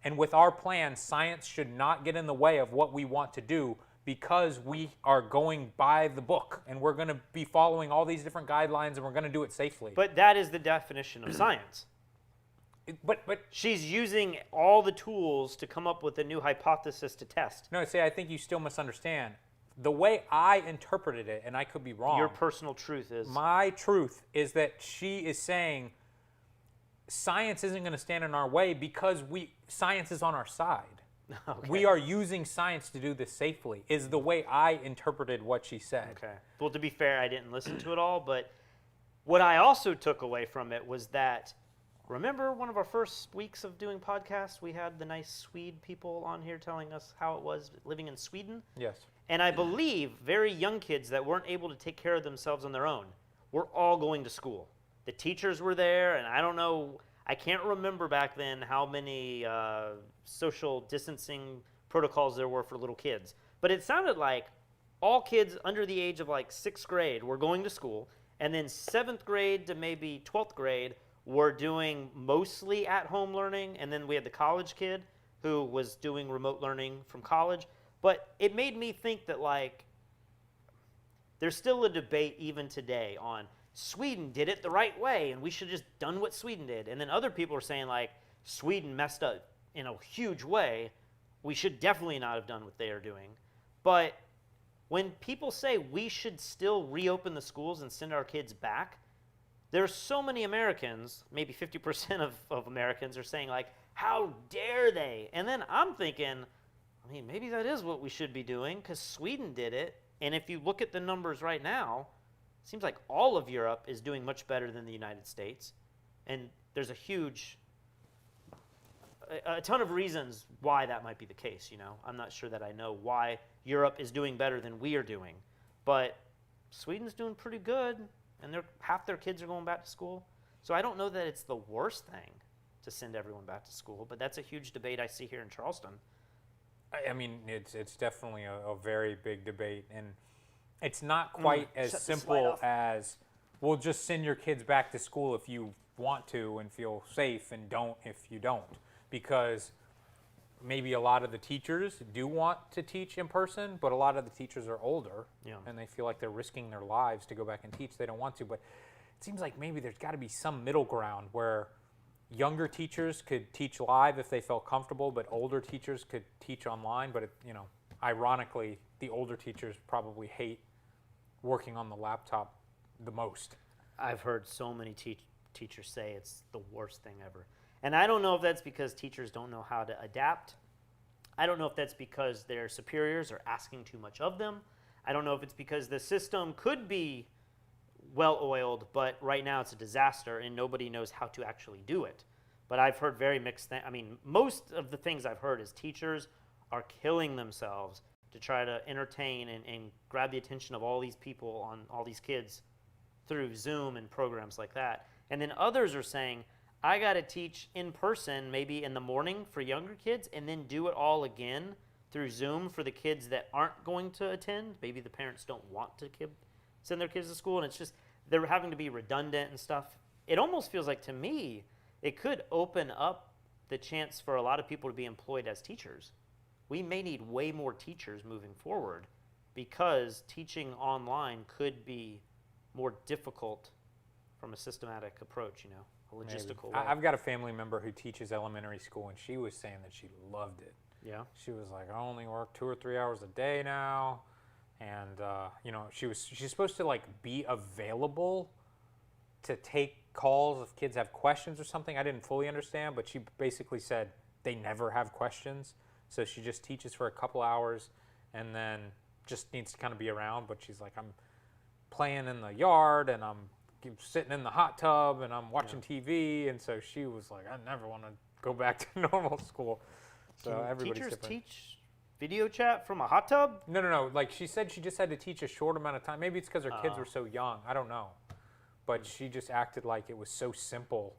And with our plan, science should not get in the way of what we want to do because we are going by the book and we're going to be following all these different guidelines and we're going to do it safely. that is the definition of science. But She's using all the tools to come up with a new hypothesis to test. no, see, I think you still misunderstand. The way I interpreted it, and I could be wrong. Your personal truth is My truth is that she is saying science isn't going to stand in our way because science is on our side. okay. We are using science to do this safely, is the way I interpreted what she said. Okay. Well, to be fair, I didn't listen to it all, but what I also took away from it was that, remember one of our first weeks of doing podcasts, we had the nice Swede people on here telling us how it was living in Sweden? Yes. And I believe very young kids that weren't able to take care of themselves on their own were all going to school. The teachers were there, and I don't know, I can't remember back then how many social distancing protocols there were for little kids. But it sounded like all kids under the age of like 6th grade were going to school, and then 7th grade to maybe 12th grade were doing mostly at-home learning, and then we had the college kid who was doing remote learning from college. But it made me think that, like, there's still a debate even today on Sweden did it the right way and we should have just done what Sweden did. And then other people are saying, like, Sweden messed up in a huge way. We should definitely not have done what they are doing. But when people say we should still reopen the schools and send our kids back, there's so many Americans, maybe 50% of Americans are saying, like, how dare they? And then I'm thinking, I mean, maybe that is what we should be doing because Sweden did it. And if you look at the numbers right now, it seems like all of Europe is doing much better than the United States. And there's a ton of reasons why that might be the case, you know. I'm not sure that I know why Europe is doing better than we are doing. But Sweden's doing pretty good, and half their kids are going back to school. So I don't know that it's the worst thing to send everyone back to school, but that's a huge debate I see here in Charleston. I mean, it's definitely a very big debate, and it's not quite as shut this light simple off. as we'll just send your kids back to school if you want to and feel safe, and don't if you don't. Because maybe a lot of the teachers do want to teach in person, but a lot of the teachers are older, and they feel like they're risking their lives to go back and teach. They don't want to, but it seems like maybe there's got to be some middle ground where younger teachers could teach live if they felt comfortable, but older teachers could teach online. But ironically, the older teachers probably hate working on the laptop the most. I've heard so many teachers say it's the worst thing ever. And I don't know if that's because teachers don't know how to adapt. I don't know if that's because their superiors are asking too much of them. I don't know if it's because the system could be well-oiled, but right now it's a disaster and nobody knows how to actually do it. But I've heard very mixed things. I mean, most of the things I've heard is teachers are killing themselves to try to entertain and grab the attention of all these people, on all these kids, through Zoom and programs like that. And then others are saying, I got to teach in person maybe in the morning for younger kids and then do it all again through Zoom for the kids that aren't going to attend. Maybe the parents don't want to send their kids to school, and it's just they're having to be redundant and stuff. It almost feels like, to me, it could open up the chance for a lot of people to be employed as teachers. We may need way more teachers moving forward because teaching online could be more difficult from a systematic approach, a logistical way. I've got a family member who teaches elementary school, and she was saying that she loved it. Yeah. She was like, I only work 2 or 3 hours a day now. And, she's supposed to, like, be available to take calls if kids have questions or something. I didn't fully understand, but she basically said they never have questions. So she just teaches for a couple hours and then just needs to kind of be around. But she's like, I'm playing in the yard and I'm sitting in the hot tub and I'm watching TV. And so she was like, I never want to go back to normal school. So Can everybody's teachers different. teach video chat from a hot tub? No. Like she said, she just had to teach a short amount of time. Maybe it's because her kids were so young. I don't know. But she just acted like it was so simple.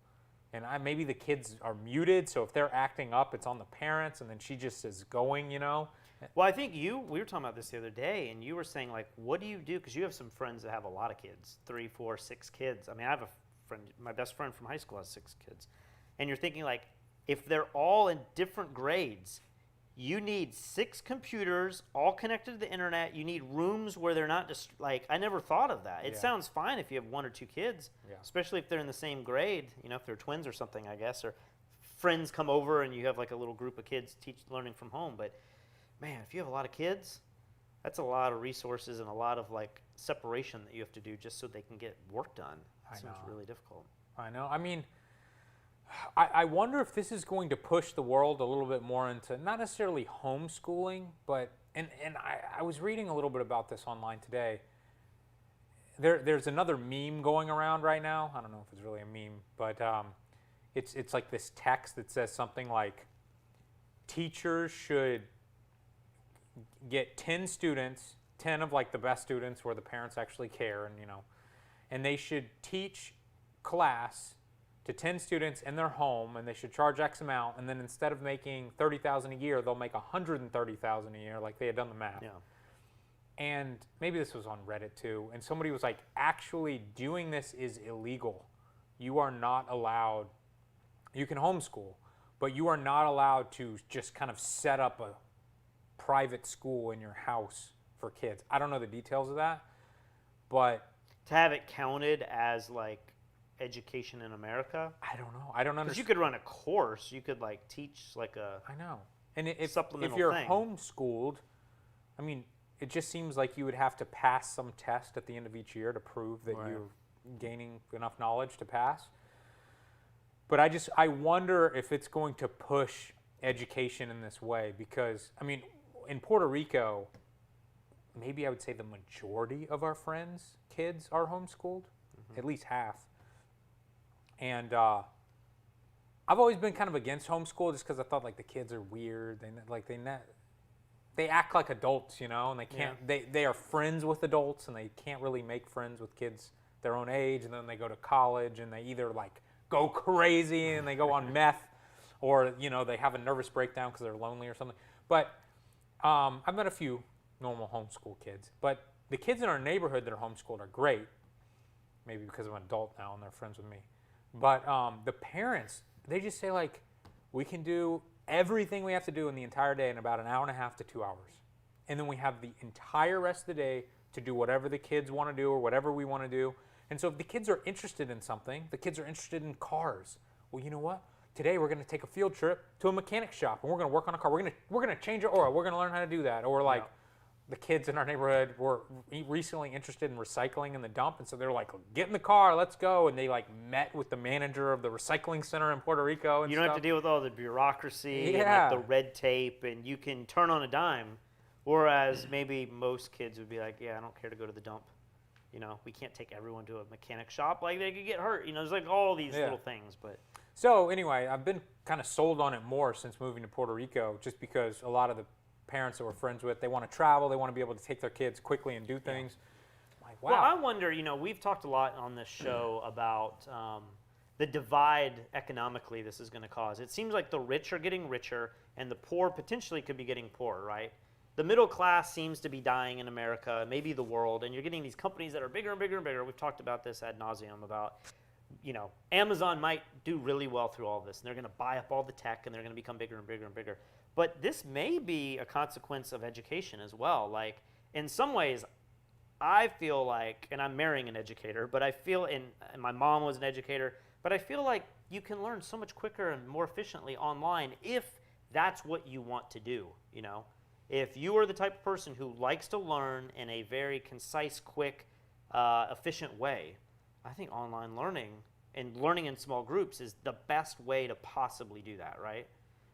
And maybe the kids are muted, so if they're acting up, it's on the parents, and then she just is going, Well, I think we were talking about this the other day, and you were saying, like, what do you do? Because you have some friends that have a lot of kids, 3, 4, 6 kids. I mean, I have a friend, my best friend from high school has 6 kids. And you're thinking, like, if they're all in different grades, you need 6 computers all connected to the internet. You need rooms where they're not just I never thought of that. It sounds fine if you have 1 or 2 kids, especially if they're in the same grade, if they're twins or something, I guess. friends come over and you have like a little group of kids learning from home. But man, if you have a lot of kids, that's a lot of resources and a lot of like separation that you have to do just so they can get work done. I Seems know. really difficult. I know. I mean, I wonder if this is going to push the world a little bit more into not necessarily homeschooling, but and I was reading a little bit about this online today. There's another meme going around right now. I don't know if it's really a meme, but it's like this text that says something like, teachers should get 10 students, 10 of like the best students where the parents actually care, and and they should teach class to 10 students in their home, and they should charge X amount, and then instead of making $30,000 a year, they'll make $130,000 a year, like they had done the math. Yeah. And maybe this was on Reddit too, and somebody was like, actually doing this is illegal. You are not allowed, you can homeschool, but you are not allowed to just kind of set up a private school in your house for kids. I don't know the details of that, but To have it counted as like education in America, I don't know. I don't because understand. you could run a course, you could like teach like a I know. And if supplemental you're thing. homeschooled, I mean, it just seems like you would have to pass some test at the end of each year to prove that Right. you're gaining enough knowledge to pass. But I wonder if it's going to push education in this way, because I mean, in Puerto Rico, maybe I would say the majority of our friends' kids are homeschooled, at least half. And I've always been kind of against homeschool just because I thought like the kids are weird. They act like adults, and they can't. They are friends with adults, and they can't really make friends with kids their own age. And then they go to college, and they either like go crazy and they go on meth, or they have a nervous breakdown because they're lonely or something. But I've met a few normal homeschool kids, but the kids in our neighborhood that are homeschooled are great. Maybe because I'm an adult now and they're friends with me. But the parents, they just say like, we can do everything we have to do in the entire day in about an hour and a half to 2 hours. And then we have the entire rest of the day to do whatever the kids want to do or whatever we want to do. And so if the kids are interested in something, the kids are interested in cars. Well, you know what? Today we're going to take a field trip to a mechanic shop and we're going to work on a car. We're going to change our oil. We're going to learn how to do that. Or like, the kids in our neighborhood were recently interested in recycling in the dump, and so they're like, get in the car, let's go. And they like met with the manager of the recycling center in Puerto Rico and You don't stuff. have to deal with all the bureaucracy Yeah. and like the red tape, and you can turn on a dime. Whereas maybe most kids would be like, yeah, I don't care to go to the dump. We can't take everyone to a mechanic shop. Like they could get hurt. There's like all these Yeah. little things. But So anyway, I've been kind of sold on it more since moving to Puerto Rico, just because a lot of the parents that we're friends with, they want to travel, they want to be able to take their kids quickly and do things. I'm like, wow. Well, I wonder, we've talked a lot on this show about the divide economically this is going to cause. It seems like the rich are getting richer and the poor potentially could be getting poorer, right? The middle class seems to be dying in America, maybe the world, and you're getting these companies that are bigger and bigger and bigger. We've talked about this ad nauseum about, Amazon might do really well through all this, and they're going to buy up all the tech, and they're going to become bigger and bigger and bigger. But this may be a consequence of education as well. Like, in some ways, I feel like, and I'm marrying an educator, but I feel, and my mom was an educator, but I feel like you can learn so much quicker and more efficiently online if that's what you want to do, If you are the type of person who likes to learn in a very concise, quick, efficient way, I think online learning and learning in small groups is the best way to possibly do that, right?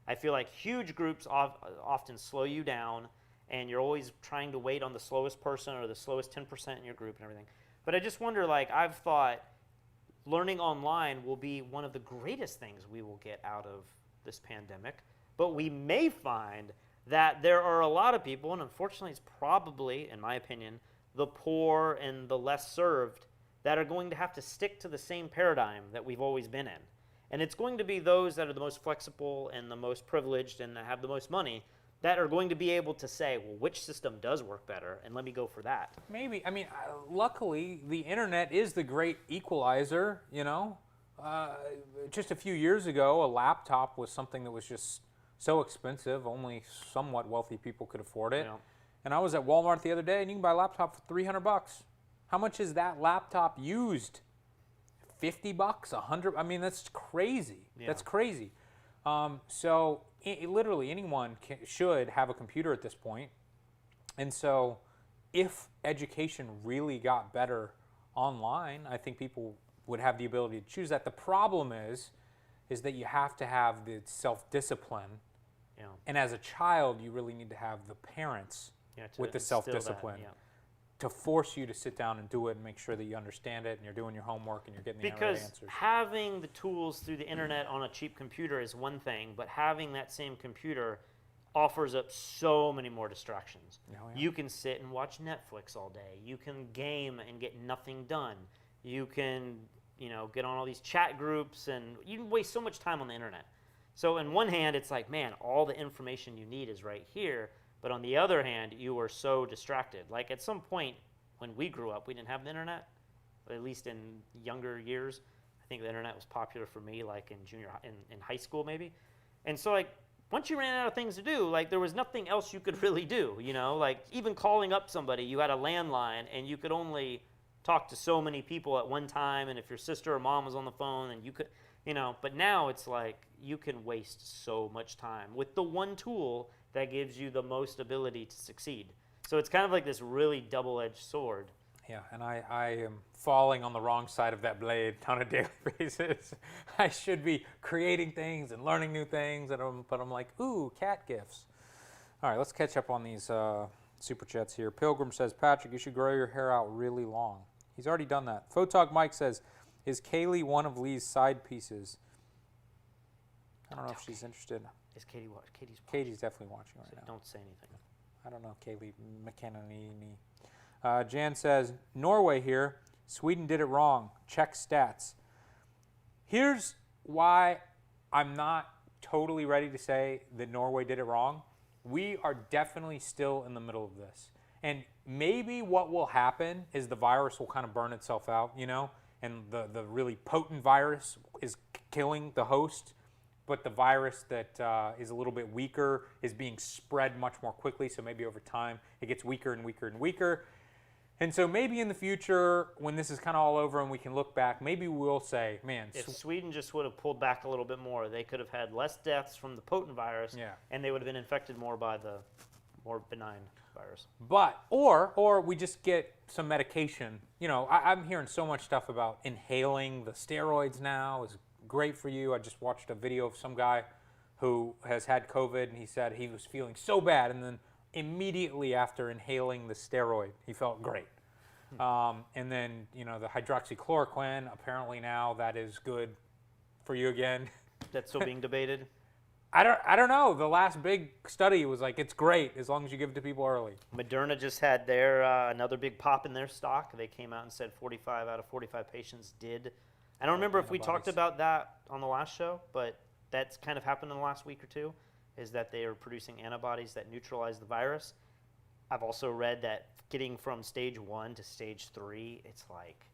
I feel like huge groups often slow you down, and you're always trying to wait on the slowest person or the slowest 10% in your group and everything. But I just wonder, like, I've thought learning online will be one of the greatest things we will get out of this pandemic, but we may find that there are a lot of people, and unfortunately it's probably, in my opinion, the poor and the less served that are going to have to stick to the same paradigm that we've always been in. And it's going to be those that are the most flexible and the most privileged and that have the most money that are going to be able to say, well, which system does work better, and let me go for that. Maybe. I mean, luckily, the internet is the great equalizer, Just a few years ago, a laptop was something that was just so expensive, only somewhat wealthy people could afford it. Yeah. And I was at Walmart the other day, and you can buy a laptop for $300. How much is that laptop used? $50, $100? I mean, that's crazy. Yeah. That's crazy. So literally anyone should have a computer at this point. And so if education really got better online, I think people would have the ability to choose that. The problem is that you have to have the self-discipline. Yeah. And as a child, you really need to have the parents Yeah, to with the instill that, self-discipline yeah. to force you to sit down and do it and make sure that you understand it and you're doing your homework and you're getting the right Because answers. having the tools through the internet on a cheap computer is one thing, but having that same computer offers up so many more distractions. Oh, yeah. You can sit and watch Netflix all day. You can game and get nothing done. You can, get on all these chat groups, and you can waste so much time on the internet. So on one hand, it's like, man, all the information you need is right here. But on the other hand, you are so distracted. Like at some point when we grew up, we didn't have the internet, at least in younger years. I think the internet was popular for me like in in high school maybe. And so like once you ran out of things to do, like there was nothing else you could really do, like even calling up somebody, you had a landline and you could only talk to so many people at one time. And if your sister or mom was on the phone, then you could, but now it's like you can waste so much time with the one tool that gives you the most ability to succeed. So it's kind of like this really double-edged sword. Yeah, and I am falling on the wrong side of that blade on a daily basis. I should be creating things and learning new things, but I'm like, ooh, cat gifts. All right, let's catch up on these super chats here. Pilgrim says, Patrick, you should grow your hair out really long. He's already done that. Photog Mike says, is Kaylee one of Lee's side pieces? I don't know if she's interested. Is Katie's watching? Katie's definitely watching right So now. don't say anything. I don't know, Kaylee McKennany. Jan says, Norway here. Sweden did it wrong. Check stats. Here's why I'm not totally ready to say that Norway did it wrong. We are definitely still in the middle of this. And maybe what will happen is the virus will kind of burn itself out, and the really potent virus is killing the host. But the virus that is a little bit weaker is being spread much more quickly. So maybe over time it gets weaker and weaker and weaker. And so maybe in the future, when this is kind of all over and we can look back, maybe we'll say, man. If Sweden just would have pulled back a little bit more, they could have had less deaths from the potent virus, and they would have been infected more by the more benign virus. But, or we just get some medication. I'm hearing so much stuff about inhaling the steroids now is great for you. I just watched a video of some guy who has had COVID, and he said he was feeling so bad, and then immediately after inhaling the steroid, he felt great. And then, the hydroxychloroquine, apparently now that is good for you again. That's still being debated? I don't know. The last big study was like, it's great as long as you give it to people early. Moderna just had their another big pop in their stock. They came out and said 45 out of 45 patients did. I don't remember if we talked about that on the last show, but that's kind of happened in the last week or two, is that they are producing antibodies that neutralize the virus. I've also read that getting from stage 1 to stage 3, it's like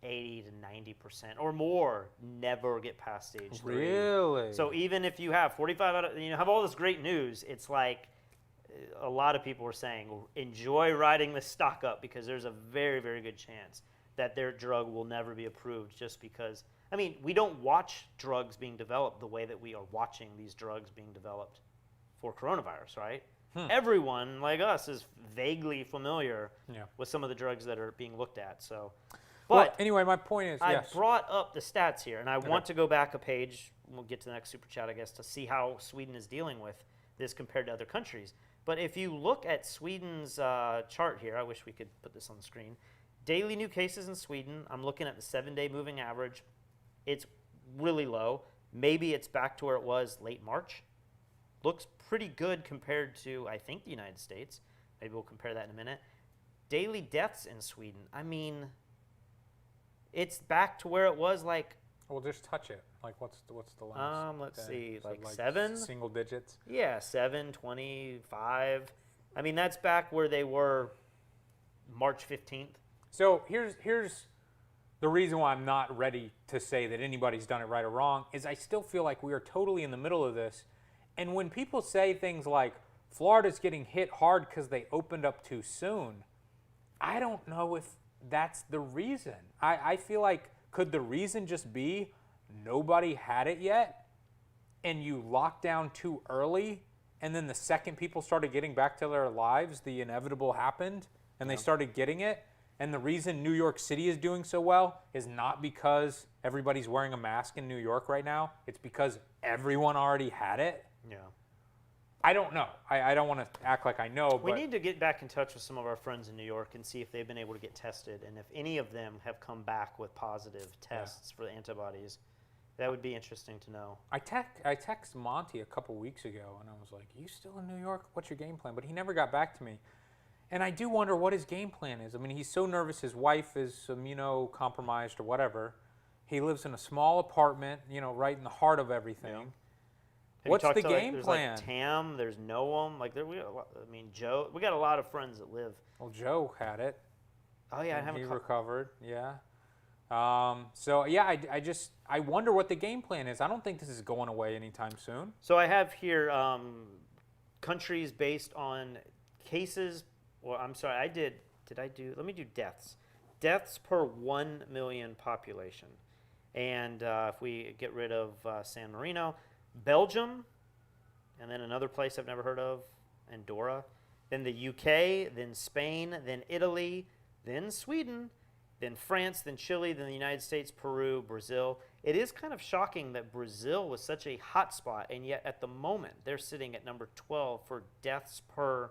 80 to 90% or more never get past stage 3. Really? So even if you have 45 out of, have all this great news, it's like a lot of people are saying, enjoy riding the stock up because there's a very, very good chance that their drug will never be approved just because, we don't watch drugs being developed the way that we are watching these drugs being developed for coronavirus, right? Everyone, like us, is vaguely familiar with some of the drugs that are being looked at. So, but anyway, my point is, I brought up the stats here, and I want to go back a page. We'll get to the next super chat, I guess, to see how Sweden is dealing with this compared to other countries. But if you look at Sweden's chart here, I wish we could put this on the screen. Daily new cases in Sweden, I'm looking at the 7-day moving average. It's really low. Maybe it's back to where it was late March. Looks pretty good compared to, I think, the United States. Maybe we'll compare that in a minute. Daily deaths in Sweden, it's back to where it was like... Well, just touch it. Like, what's the last? Let's see, like 7? Single digits? Yeah, 7, 25. That's back where they were March 15th. So here's the reason why I'm not ready to say that anybody's done it right or wrong is I still feel like we are totally in the middle of this. And when people say things like Florida's getting hit hard because they opened up too soon, I don't know if that's the reason. I feel like, could the reason just be nobody had it yet? and you locked down too early, and then the second people started getting back to their lives, the inevitable happened, and they started getting it. And the reason New York City is doing so well is not because everybody's wearing a mask in New York right now. It's because everyone already had it. Yeah. I don't know. I don't want to act like I know, We but need to get back in touch with some of our friends in New York and see if they've been able to get tested and if any of them have come back with positive tests for the antibodies. That would be interesting to know. I texted Monty a couple weeks ago, and I was like, "You still in New York? What's your game plan?" But he never got back to me. And I do wonder what his game plan is. I mean, he's so nervous. His wife is immunocompromised or whatever. He lives in a small apartment, right in the heart of everything. Yeah. What's the game there's plan? Like Tam, there's Noam. Like Joe. We got a lot of friends that live. Well, Joe had it. Oh yeah, I and haven't. he recovered. Yeah. So yeah, I wonder what the game plan is. I don't think this is going away anytime soon. So I have here countries based on cases. Well, I'm sorry, Did I do? Let me do deaths. Deaths per 1 million population. And if we get rid of San Marino, Belgium, and then another place I've never heard of, Andorra, then the UK, then Spain, then Italy, then Sweden, then France, then Chile, then the United States, Peru, Brazil. It is kind of shocking that Brazil was such a hot spot, and yet at the moment they're sitting at number 12 for deaths per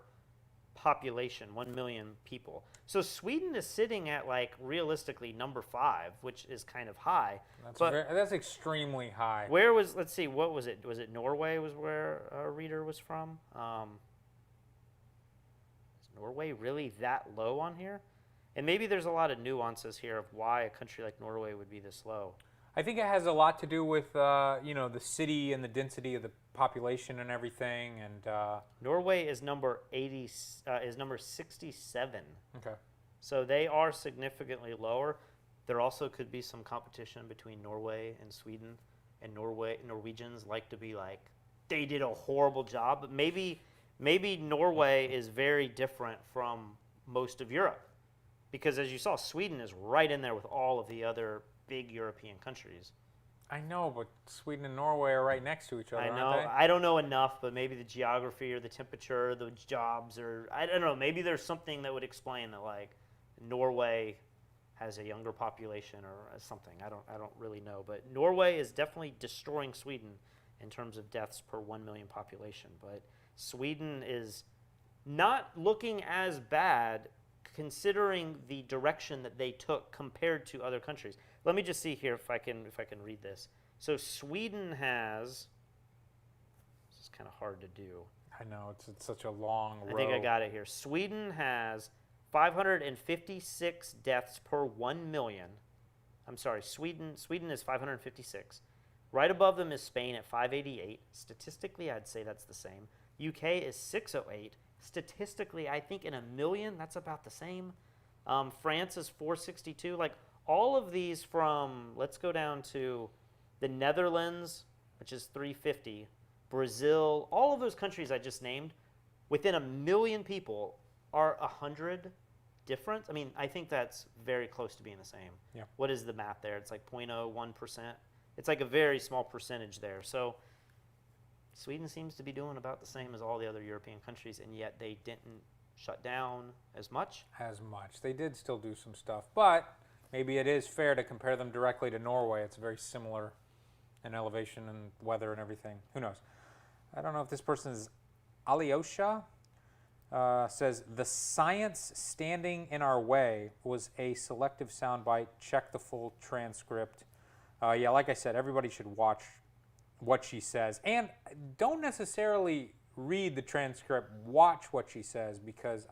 population, 1 million people. So Sweden is sitting at realistically number 5, which is kind of high. That's extremely high. Where was, let's see, what was it? Was it Norway was where our reader was from? Is Norway really that low on here? And maybe there's a lot of nuances here of why a country like Norway would be this low. I think it has a lot to do with the city and the density of the population and everything. And Norway is number 67. okay, So they are significantly lower. There also could be some competition between Norway and Sweden. And Norwegians like to be like, they did a horrible job. But maybe Norway is very different from most of Europe. Because as you saw, Sweden is right in there with all of the other big European countries. I know, but Sweden and Norway are right next to each other, I know. aren't they? I don't know enough, but maybe the geography or the temperature, the jobs, or I don't know. Maybe there's something that would explain that, Norway has a younger population or something. I don't really know, but Norway is definitely destroying Sweden in terms of deaths per 1 million population. But Sweden is not looking as bad considering the direction that they took compared to other countries. Let me just see here if I can read this. So Sweden has, this is kind of hard to do. I know, it's such a long row. I think I got it here. Sweden has 556 deaths per 1 million. I'm sorry, Sweden is 556. Right above them is Spain at 588. Statistically, I'd say that's the same. UK is 608. Statistically, I think in a million, that's about the same. France is 462. All of these from, let's go down to the Netherlands, which is 350, Brazil, all of those countries I just named, within a million people are 100 different. I mean, I think that's very close to being the same. Yeah. What is the math there? It's 0.01%. It's a very small percentage there. So Sweden seems to be doing about the same as all the other European countries, and yet they didn't shut down as much. They did still do some stuff, but maybe it is fair to compare them directly to Norway. It's very similar in elevation and weather and everything. Who knows? I don't know if this person is Alyosha. Says, the science standing in our way was a selective soundbite. Check the full transcript. Yeah, like I said, everybody should watch what she says. And don't necessarily read the transcript, watch what she says, because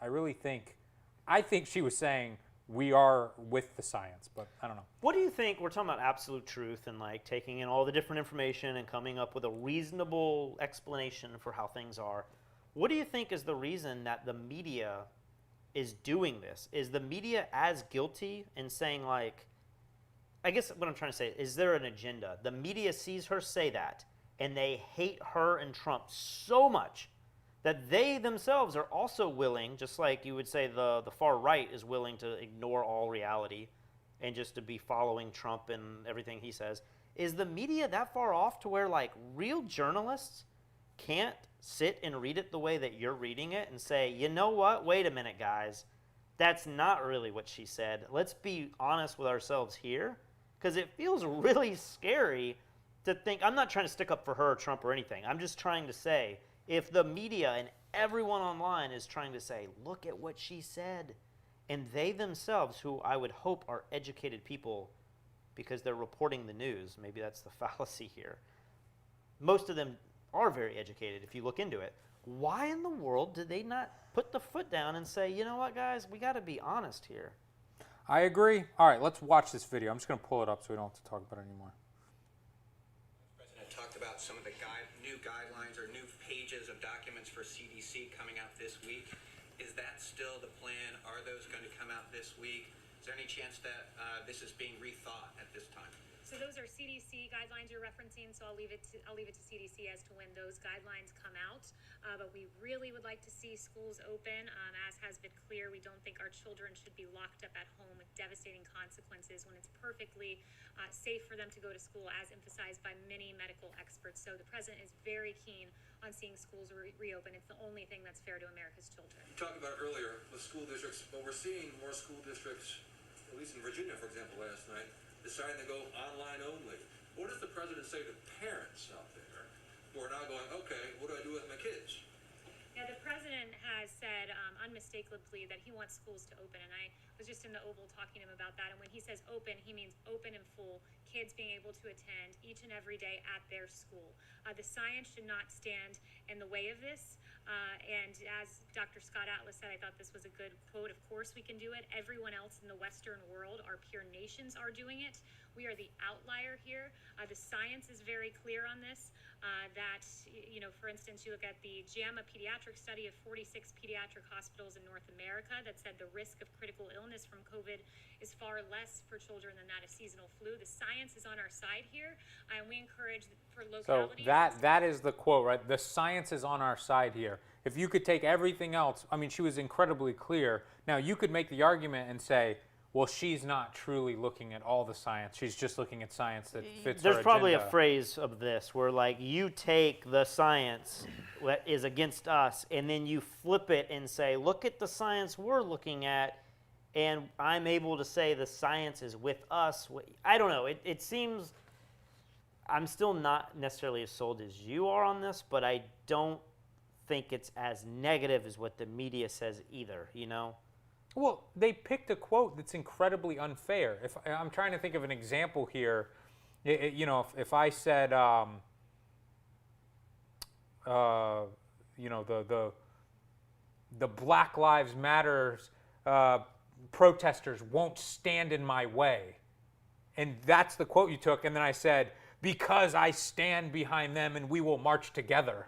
I think she was saying we are with the science, but I don't know. What do you think? We're talking about absolute truth and taking in all the different information and coming up with a reasonable explanation for how things are. What do you think is the reason that the media is doing this? Is the media as guilty in saying I guess what I'm trying to say, is there an agenda? The media sees her say that, and they hate her and Trump so much that they themselves are also willing, just like you would say the far right is willing to ignore all reality and just to be following Trump and everything he says. Is the media that far off to where like real journalists can't sit and read it the way that you're reading it and say, you know what, wait a minute, guys, that's not really what she said. Let's be honest with ourselves here, because it feels really scary to think. I'm not trying to stick up for her or Trump or anything. I'm just trying to say, if the media and everyone online is trying to say, look at what she said, and they themselves, who I would hope are educated people because they're reporting the news, maybe that's the fallacy here, most of them are very educated if you look into it. Why in the world did they not put the foot down and say, you know what, guys, we got to be honest here? I agree. All right, let's watch this video. I'm just going to pull it up so we don't have to talk about it anymore. The President talked about some of the new guidelines or new pages of documents for CDC coming out this week. Is that still the plan? Are those going to come out this week? Is there any chance that this is being rethought at this time? So those are CDC guidelines you're referencing, so I'll leave it to CDC as to when those guidelines come out. But we really would like to see schools open. As has been clear, we don't think our children should be locked up at home with devastating consequences when it's perfectly safe for them to go to school, as emphasized by many medical experts. So the president is very keen on seeing schools reopen. It's the only thing that's fair to America's children. You talked about earlier with school districts, but we're seeing more school districts, at least in Virginia, for example, last night, deciding to go online only. What does the president say to parents out there who are now going, okay, what do I do with my kids? Yeah, the president has said unmistakably that he wants schools to open, and I was just in the Oval talking to him about that. And when he says open, he means open and full, kids being able to attend each and every day at their school. The science should not stand in the way of this. And as Dr. Scott Atlas said, I thought this was a good quote. Of course we can do it. Everyone else in the Western world, our peer nations, are doing it. We are the outlier here. The science is very clear on this. That, you know, for instance, you look at the JAMA pediatric study of 46 pediatric hospitals in North America that said the risk of critical illness from COVID is far less for children than that of seasonal flu. The science is on our side here, and we encourage for So localities. that is the quote, right? The science is on our side here. If you could take everything else, I mean, she was incredibly clear. Now, you could make the argument and say, well, she's not truly looking at all the science. She's just looking at science that fits her There's probably a agenda. phrase of this where, like, you take the science that is against us and then you flip it and say, look at the science we're looking at, and I'm able to say the science is with us. I don't know. It seems I'm still not necessarily as sold as you are on this, but I don't think it's as negative as what the media says either, you know? Well, they picked a quote that's incredibly unfair. If I'm trying to think of an example here, you know, if I said, you know, the Black Lives Matters protesters won't stand in my way, and that's the quote you took, and then I said, because I stand behind them and we will march together.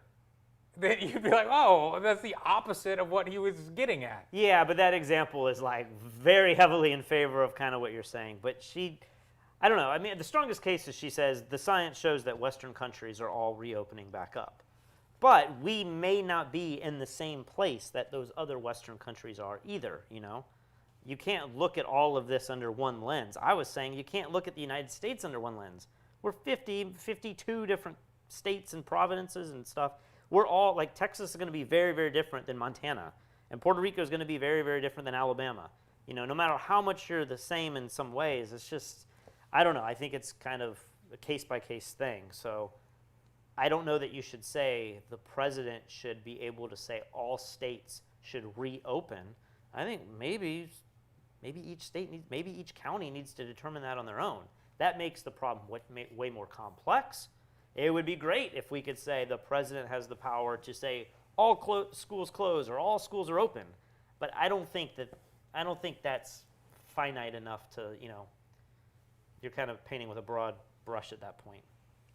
Then you'd be like, oh, that's the opposite of what he was getting at. Yeah, but that example is like very heavily in favor of kind of what you're saying. But I don't know. I mean, the strongest case is she says the science shows that Western countries are all reopening back up. But we may not be in the same place that those other Western countries are either, you know? You can't look at all of this under one lens. I was saying you can't look at the United States under one lens. We're 52 different states and provinces and stuff. We're all, like, Texas is going to be very, very different than Montana. And Puerto Rico is going to be very, very different than Alabama. You know, no matter how much you're the same in some ways, it's just, I don't know. I think it's kind of a case-by-case thing. So I don't know that you should say the president should be able to say all states should reopen. I think maybe each state needs, maybe each county needs to determine that on their own. That makes the problem way more complex. It would be great if we could say the president has the power to say all schools close or all schools are open, but I don't think that's finite enough to, you know, you're kind of painting with a broad brush at that point.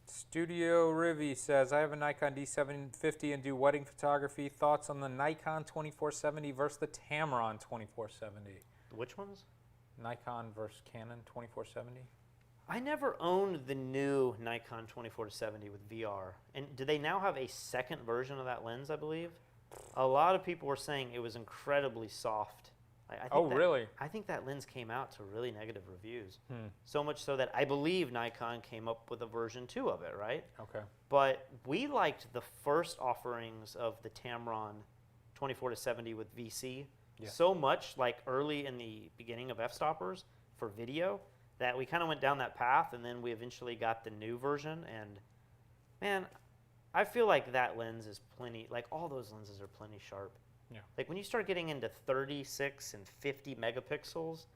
Studio Rivi says, I have a Nikon D750 and do wedding photography. Thoughts on the Nikon 2470 versus the Tamron 2470? Which ones? Nikon versus Canon 2470? I never owned the new Nikon 24-70 with VR. And do they now have a second version of that lens, I believe? A lot of people were saying it was incredibly soft. I think Oh, really? I think that lens came out to really negative reviews. Hmm. So much so that I believe Nikon came up with a version 2 of it, right? Okay. But we liked the first offerings of the Tamron 24-70 with VC Yeah. so much, like early in the beginning of f-stoppers for video, that we kind of went down that path, and then we eventually got the new version. And man, I feel like that lens is plenty, like all those lenses are plenty sharp. Yeah. Like when you start getting into 36 and 50 megapixels,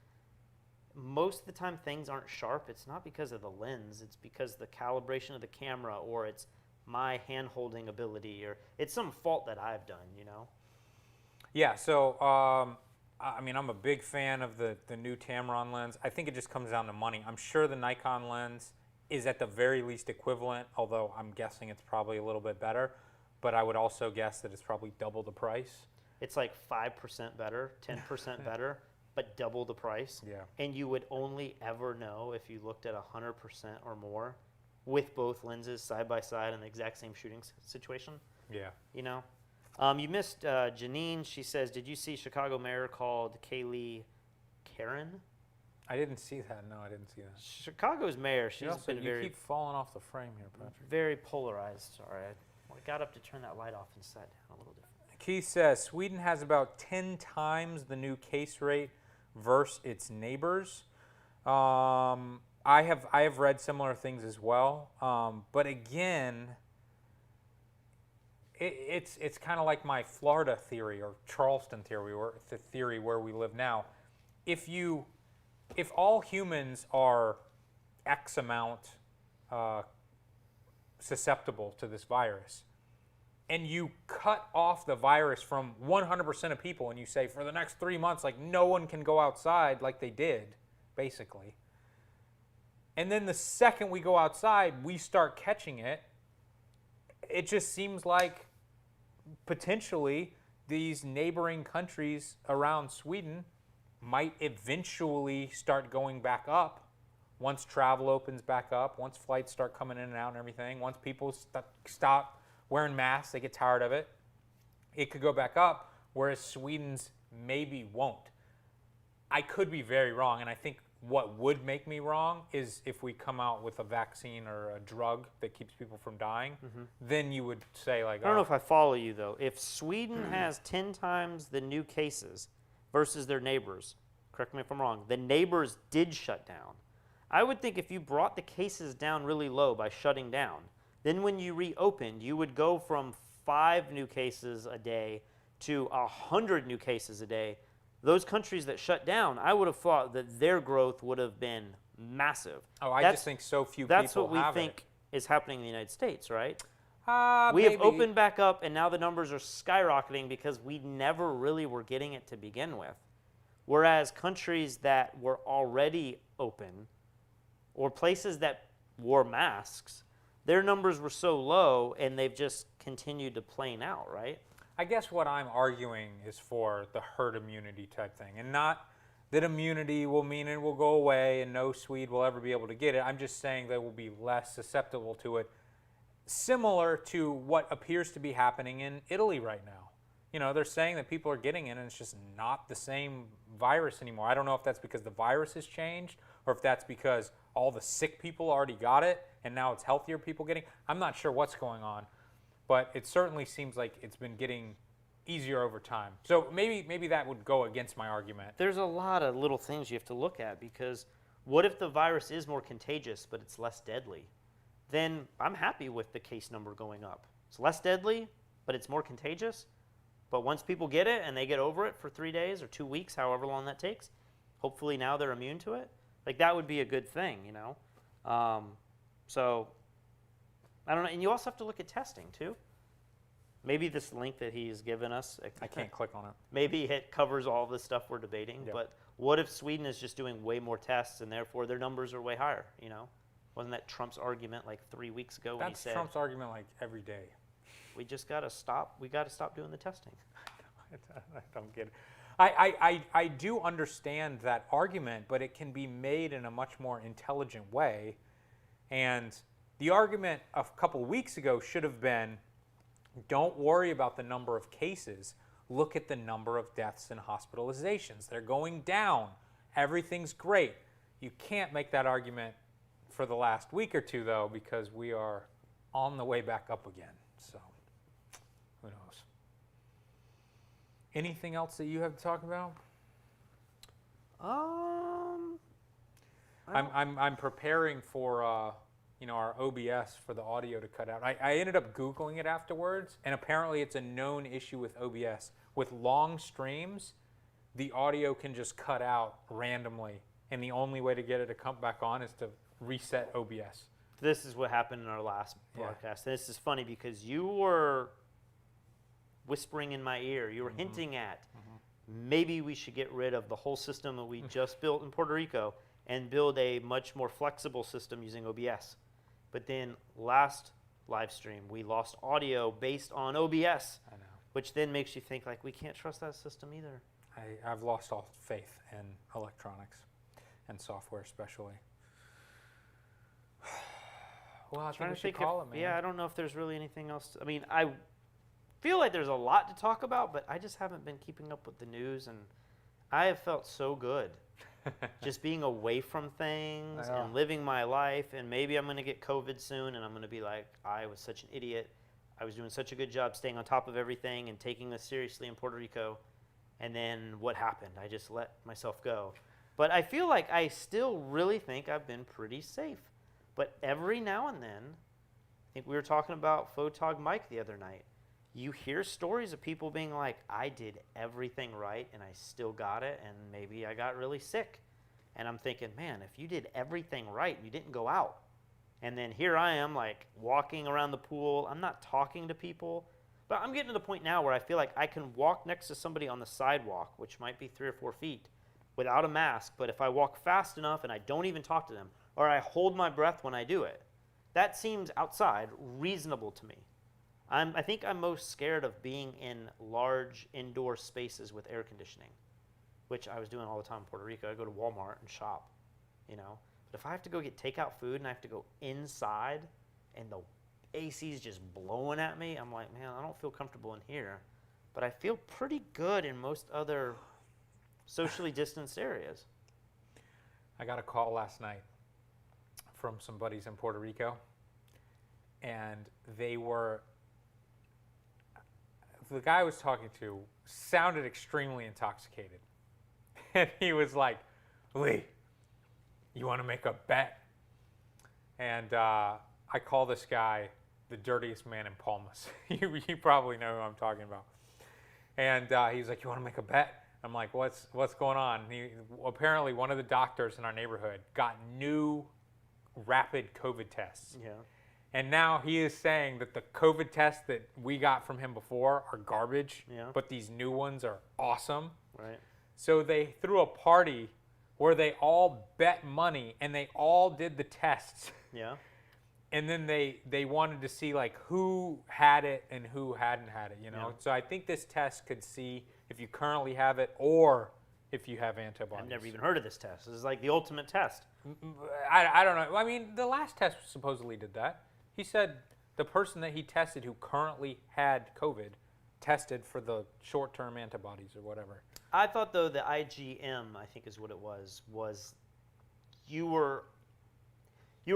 most of the time things aren't sharp. It's not because of the lens, it's because the calibration of the camera, or it's my hand holding ability, or it's some fault that I've done, you know? Yeah, so I mean, I'm a big fan of the new Tamron lens. I think it just comes down to money. I'm sure the Nikon lens is at the very least equivalent, although I'm guessing it's probably a little bit better. But I would also guess that it's probably double the price. It's like 5% better, 10% better, but double the price. Yeah. And you would only ever know if you looked at 100% or more with both lenses side by side in the exact same shooting situation, Yeah. you know? You missed Janine. She says, did you see Chicago mayor called Kaylee Karen? I didn't see that. No, I didn't see that. Chicago's mayor, she's been You very, keep falling off the frame here, Patrick. very polarized. Sorry, I got up to turn that light off and sat down a little different. Keith says Sweden has about 10 times the new case rate versus its neighbors. I have read similar things as well, but again, it's kind of like my Florida theory or Charleston theory, or the theory where we live now. If all humans are X amount susceptible to this virus, and you cut off the virus from 100% of people, and you say for the next 3 months, like no one can go outside like they did, basically. And then the second we go outside, we start catching it. It just seems like potentially these neighboring countries around Sweden might eventually start going back up once travel opens back up, once flights start coming in and out and everything, once people stop wearing masks, they get tired of it. It could go back up, whereas Sweden's maybe won't. I could be very wrong, and I think what would make me wrong is if we come out with a vaccine or a drug that keeps people from dying, then you would say like, I don't know if I follow you though. If Sweden has 10 times the new cases versus their neighbors, correct me if I'm wrong, the neighbors did shut down. I would think if you brought the cases down really low by shutting down, then when you reopened, you would go from 5 new cases a day to 100 new cases a day. Those countries that shut down, I would have thought that their growth would have been massive. oh, I just think so few That's people what we have think is happening in the United States, right? it. We have Maybe. opened back up, and now the numbers are skyrocketing because we never really were getting it to begin with. Whereas countries that were already open, or places that wore masks, their numbers were so low, and they've just continued to plane out, right? I guess what I'm arguing is for the herd immunity type thing, and not that immunity will mean it will go away and no Swede will ever be able to get it. I'm just saying they will be less susceptible to it, similar to what appears to be happening in Italy right now. You know, they're saying that people are getting it, and it's just not the same virus anymore. I don't know if that's because the virus has changed, or if that's because all the sick people already got it, and now it's healthier people getting it. I'm not sure what's going on. But it certainly seems like it's been getting easier over time. So maybe that would go against my argument. There's a lot of little things you have to look at, because what if the virus is more contagious but it's less deadly? Then I'm happy with the case number going up. It's less deadly, but it's more contagious. But once people get it and they get over it for 3 days or 2 weeks, however long that takes, hopefully now they're immune to it. Like that would be a good thing, you know? So I don't know. And you also have to look at testing too. Maybe this link that he's given us, I can't click on it. maybe it covers all the stuff we're debating. Yep. But what if Sweden is just doing way more tests and therefore their numbers are way higher, you know? Wasn't that Trump's argument like 3 weeks ago when That's he said, Trump's argument like every day. we just got to stop, we got to stop doing the testing? I don't get it. I do understand that argument, but it can be made in a much more intelligent way. And the argument a couple weeks ago should have been, don't worry about the number of cases. look at the number of deaths and hospitalizations. They're going down. Everything's great. You can't make that argument for the last week or two, though, because we are on the way back up again. So, who knows? Anything else that you have to talk about? I'm preparing for our OBS for the audio to cut out. I ended up Googling it afterwards, and apparently it's a known issue with OBS. With long streams, the audio can just cut out randomly, and the only way to get it to come back on is to reset OBS. This is what happened in our last Yeah. broadcast. This is funny because you were whispering in my ear. You were hinting at maybe we should get rid of the whole system that we just built in Puerto Rico and build a much more flexible system using OBS. But then last live stream, we lost audio based on OBS, I know. which then makes you think like we can't trust that system either. I've lost all faith in electronics and software, especially. Well, I think Trying we to should think call if, it, man. yeah, I don't know if there's really anything else. I mean, I feel like there's a lot to talk about, but I just haven't been keeping up with the news, and I have felt so good just being away from things I know. and living my life. And maybe I'm going to get COVID soon, and I'm going to be like, I was such an idiot. I was doing such a good job staying on top of everything and taking this seriously in Puerto Rico. And then what happened? I just let myself go. But I feel like I still really think I've been pretty safe. But every now and then, I think we were talking about Photog Mike the other night. You hear stories of people being like, I did everything right and I still got it, and maybe I got really sick. And I'm thinking, man, if you did everything right and you didn't go out, and then here I am like walking around the pool, I'm not talking to people, but I'm getting to the point now where I feel like I can walk next to somebody on the sidewalk, which might be 3 or 4 feet, without a mask, but if I walk fast enough and I don't even talk to them, or I hold my breath when I do it, that seems outside reasonable to me. I think I'm most scared of being in large indoor spaces with air conditioning, which I was doing all the time in Puerto Rico. I go to Walmart and shop, But if I have to go get takeout food and I have to go inside and the AC's just blowing at me, I'm like, man, I don't feel comfortable in here. But I feel pretty good in most other socially distanced areas. I got a call last night from some buddies in Puerto Rico, and the guy I was talking to sounded extremely intoxicated. And he was like, Lee, you want to make a bet? And I call this guy the dirtiest man in Palmas. you probably know who I'm talking about. And he's like, you want to make a bet? I'm like, what's going on? Apparently one of the doctors in our neighborhood got new rapid COVID tests. Yeah. And now he is saying that the COVID tests that we got from him before are garbage, Yeah. but these new ones are awesome. Right. So they threw a party where they all bet money and they all did the tests. Yeah. And then they wanted to see like who had it and who hadn't had it, Yeah. So I think this test could see if you currently have it or if you have antibodies. I've never even heard of this test. This is like the ultimate test. I don't know. I mean, the last test supposedly did that. He said the person that he tested who currently had COVID tested for the short-term antibodies or whatever. I thought, though, the IgM, I think is what it was you were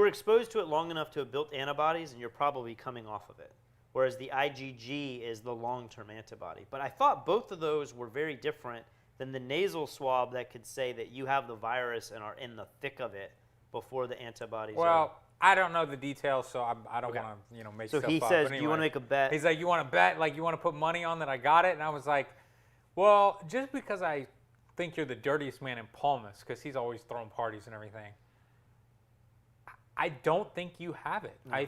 exposed to it long enough to have built antibodies, and you're probably coming off of it, whereas the IgG is the long-term antibody. But I thought both of those were very different than the nasal swab that could say that you have the virus and are in the thick of it before the antibodies are. Well, I don't know the details, so I don't Okay. want to make So stuff he up. says, But do you want to anyway, make a bet? He's like, you want to bet? Like, you want to put money on that I got it? And I was like, well, just because I think you're the dirtiest man in Palmas, because he's always throwing parties and everything, I don't think you have it. No. I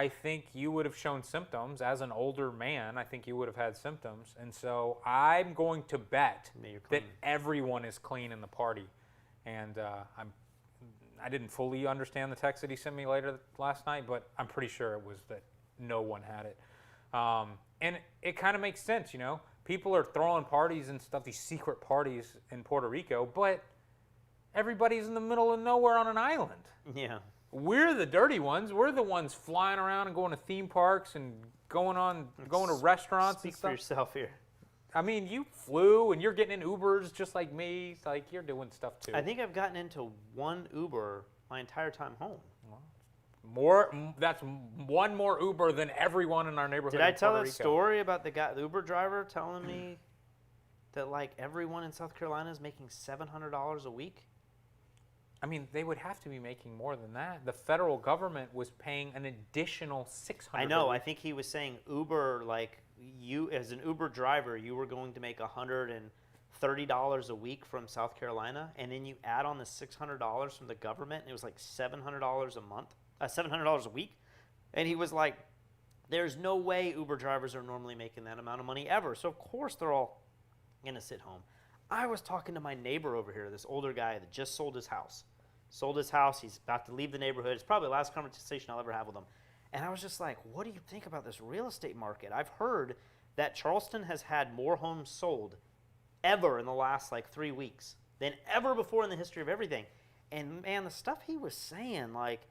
think you would have shown symptoms. As an older man, I think you would have had symptoms. And so I'm going to bet That you're that clean. everyone is clean in the party. And I didn't fully understand the text that he sent me last night, but I'm pretty sure it was that no one had it. And it kind of makes sense, People are throwing parties and stuff, these secret parties in Puerto Rico, but everybody's in the middle of nowhere on an island. Yeah. We're the dirty ones. We're the ones flying around and going to theme parks and going to restaurants Speak and for stuff. yourself here. I mean, you flew and you're getting in Ubers just like me. It's like you're doing stuff too. I think I've gotten into one Uber my entire time home. That's one more Uber than everyone in our neighborhood. Did I in tell Puerto that Rico. story about the Uber driver telling me that like everyone in South Carolina is making $700 a week? I mean, they would have to be making more than that. The federal government was paying an additional $600. I know. I think he was saying Uber, like you as an Uber driver, you were going to make $130 a week from South Carolina, and then you add on the $600 from the government, and it was like $700 a month, $700 a week. And he was like, "There's no way Uber drivers are normally making that amount of money ever." So of course they're all gonna sit home. I was talking to my neighbor over here, this older guy that just sold his house. He's about to leave the neighborhood. It's probably the last conversation I'll ever have with him. And I was just like, what do you think about this real estate market? I've heard that Charleston has had more homes sold ever in the last like 3 weeks than ever before in the history of everything. And man, the stuff he was saying, like,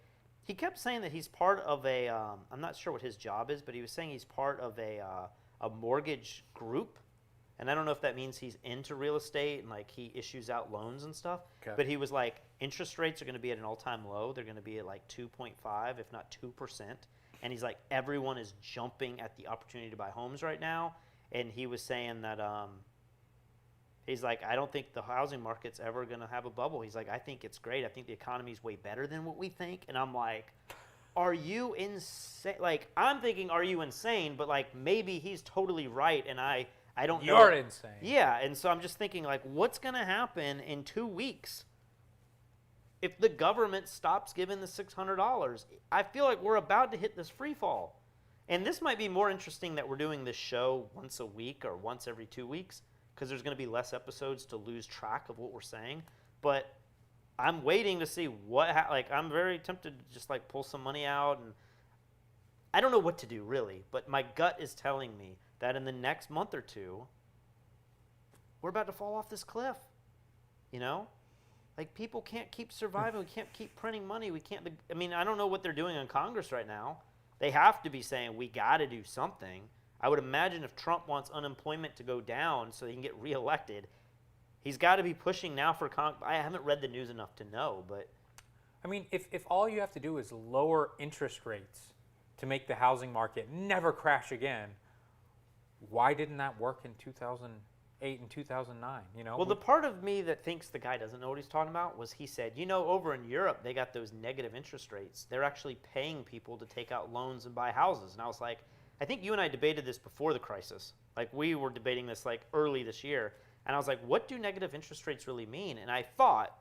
he kept saying that he's part of a, I'm not sure what his job is, but he was saying he's part of a mortgage group. And I don't know if that means he's into real estate and like he issues out loans and stuff. Okay. But he was like, interest rates are going to be at an all-time low. They're going to be at like 2.5, if not 2%. And he's like, everyone is jumping at the opportunity to buy homes right now. And he was saying that he's like, I don't think the housing market's ever going to have a bubble. He's like, I think it's great. I think the economy's way better than what we think. And I'm like, are you insane? Like, I'm thinking, are you insane? But like, maybe he's totally right. And I don't know. You're insane. Yeah, and so I'm just thinking, like, what's going to happen in 2 weeks if the government stops giving the $600? I feel like we're about to hit this free fall. And this might be more interesting that we're doing this show once a week or once every 2 weeks because there's going to be less episodes to lose track of what we're saying. But I'm waiting to see I'm very tempted to just, like, pull some money out. And I don't know what to do, really. But my gut is telling me that in the next month or two, we're about to fall off this cliff, you know? Like, people can't keep surviving. We can't keep printing money. I don't know what they're doing in Congress right now. They have to be saying, we got to do something. I would imagine if Trump wants unemployment to go down so he can get reelected, he's got to be pushing now for I haven't read the news enough to know, but. I mean, if all you have to do is lower interest rates to make the housing market never crash again, why didn't that work in 2008 and 2009? You know. Well, the part of me that thinks the guy doesn't know what he's talking about was he said, over in Europe they got those negative interest rates. They're actually paying people to take out loans and buy houses. And I was like, I think you and I debated this before the crisis. Like we were debating this like early this year, and I was like, what do negative interest rates really mean? And I thought,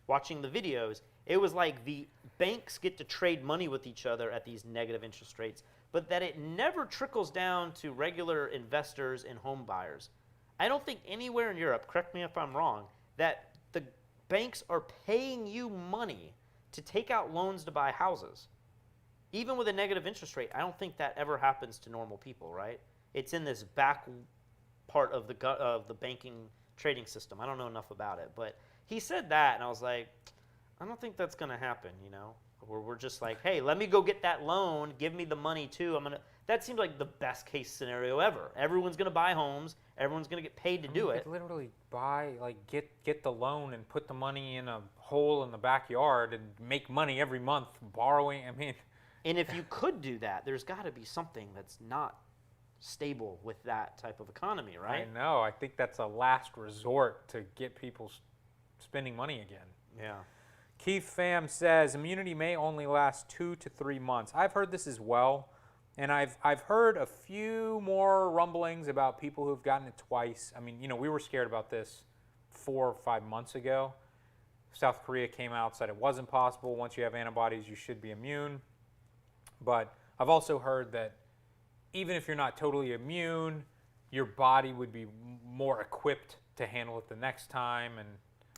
watching the videos, it was like the banks get to trade money with each other at these negative interest rates, but that it never trickles down to regular investors and home buyers. I don't think anywhere in Europe, correct me if I'm wrong, that the banks are paying you money to take out loans to buy houses. Even with a negative interest rate, I don't think that ever happens to normal people, right? It's in this back part of the banking trading system. I don't know enough about it, but he said that, and I was like, I don't think that's going to happen, where we're just like, hey, let me go get that loan, give me the money too. That seems like the best case scenario ever. Everyone's going to buy homes, everyone's going to get paid to do it. Literally get the loan and put the money in a hole in the backyard and make money every month borrowing. And if you could do that, there's got to be something that's not stable with that type of economy, right? I know. I think that's a last resort to get people spending money again. Yeah. Keith Pham says immunity may only last 2 to 3 months. I've heard this as well, and I've heard a few more rumblings about people who've gotten it twice. We were scared about this 4 or 5 months ago. South Korea came out, said it wasn't possible. Once you have antibodies, you should be immune. But I've also heard that even if you're not totally immune, your body would be more equipped to handle it the next time. And